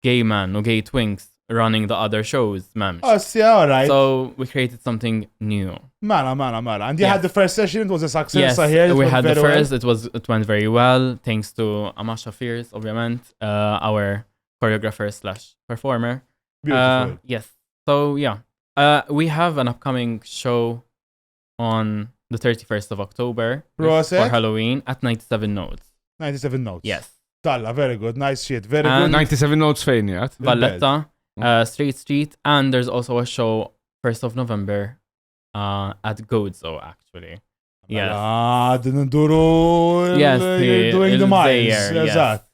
gay man or gay twinks running the other shows, ma'am. Oh, yeah, all right. So we created something new. Mala. And you had the first session, it was a success. Yes, we had the first, it went very well, thanks to Amasha Fierce, obviously, our choreographer / performer. Beautiful. Yes. So, yeah. We have an upcoming show on the 31st of October for Halloween at 97 Notes. 97 Notes. Yes. Talla, very good. Nice shit. Very good. 97 Notes fejn jgħat? Valletta. Street, and there's also a show 1st of November at Gozo, actually. Yes. Yes, doing the miles.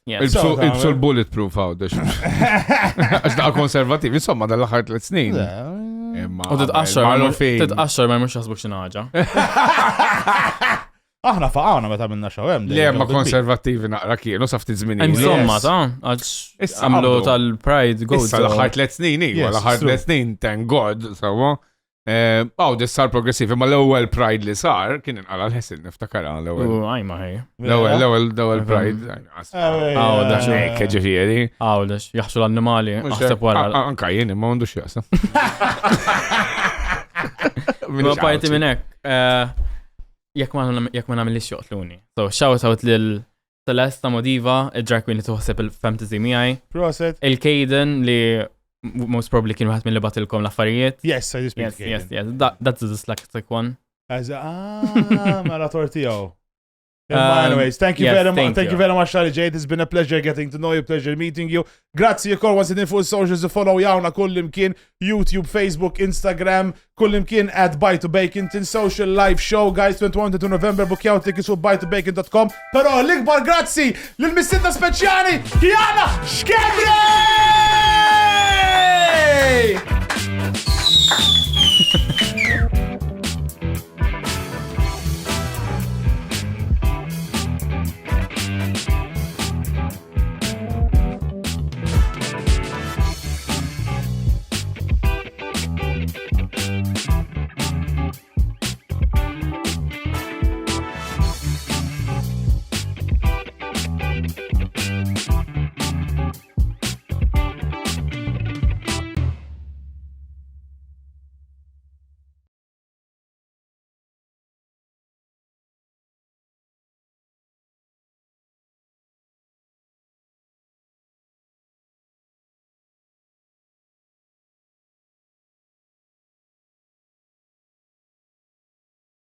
Yes. Ibsu l-bulletproof għaw, għax da' konservativ, insomma, dal-ħar 3 snin. U titqaxxar ma mux jasbuk xinaħġa. Aħna faqawna meta minna show hemm. Le ma konservattivi naqra kienu safti żmien. Insomma, għax għamlu tal-Pride Gold. Issa l-ħar 3 snin, l-ħar 3 snin, thank God, sawa. Sar progressivi, ma l-ewwel Pride li sar, kien inqala l-ħessin niftakara l-ewwel. Għajma ħej. L-ewwel Pride. Nek, ġifieri. Dax, jaħxu l-annimali, għaxteb wara. Anka jien, ma għandux jaqsa. Ma parti minnek, jek ma namillix joqtluni. So, shout out lil Celesta Modiva, il-drag queen li tuħseb il-fantasy miħaj. Proset. Il-Kaden li most probably kienu ħat mill-li batilkom l-affarijiet. Yes, I just speak Yes. That's the dyslexic one. Mela tortijaw. Anyways, thank you very much. Thank you very much, Charlie Jade. It's been a pleasure getting to know you, pleasure meeting you. Grazzi jkoll once again fuq socials follow jawna kullimkien YouTube, Facebook, Instagram, kullimkien at Buy to Baconton social live show guys 21 November bookjaw tickets fuq buytobacon.com. Però l-ikbar grazzi lil-mistidna speċjali Kiana Xkebri!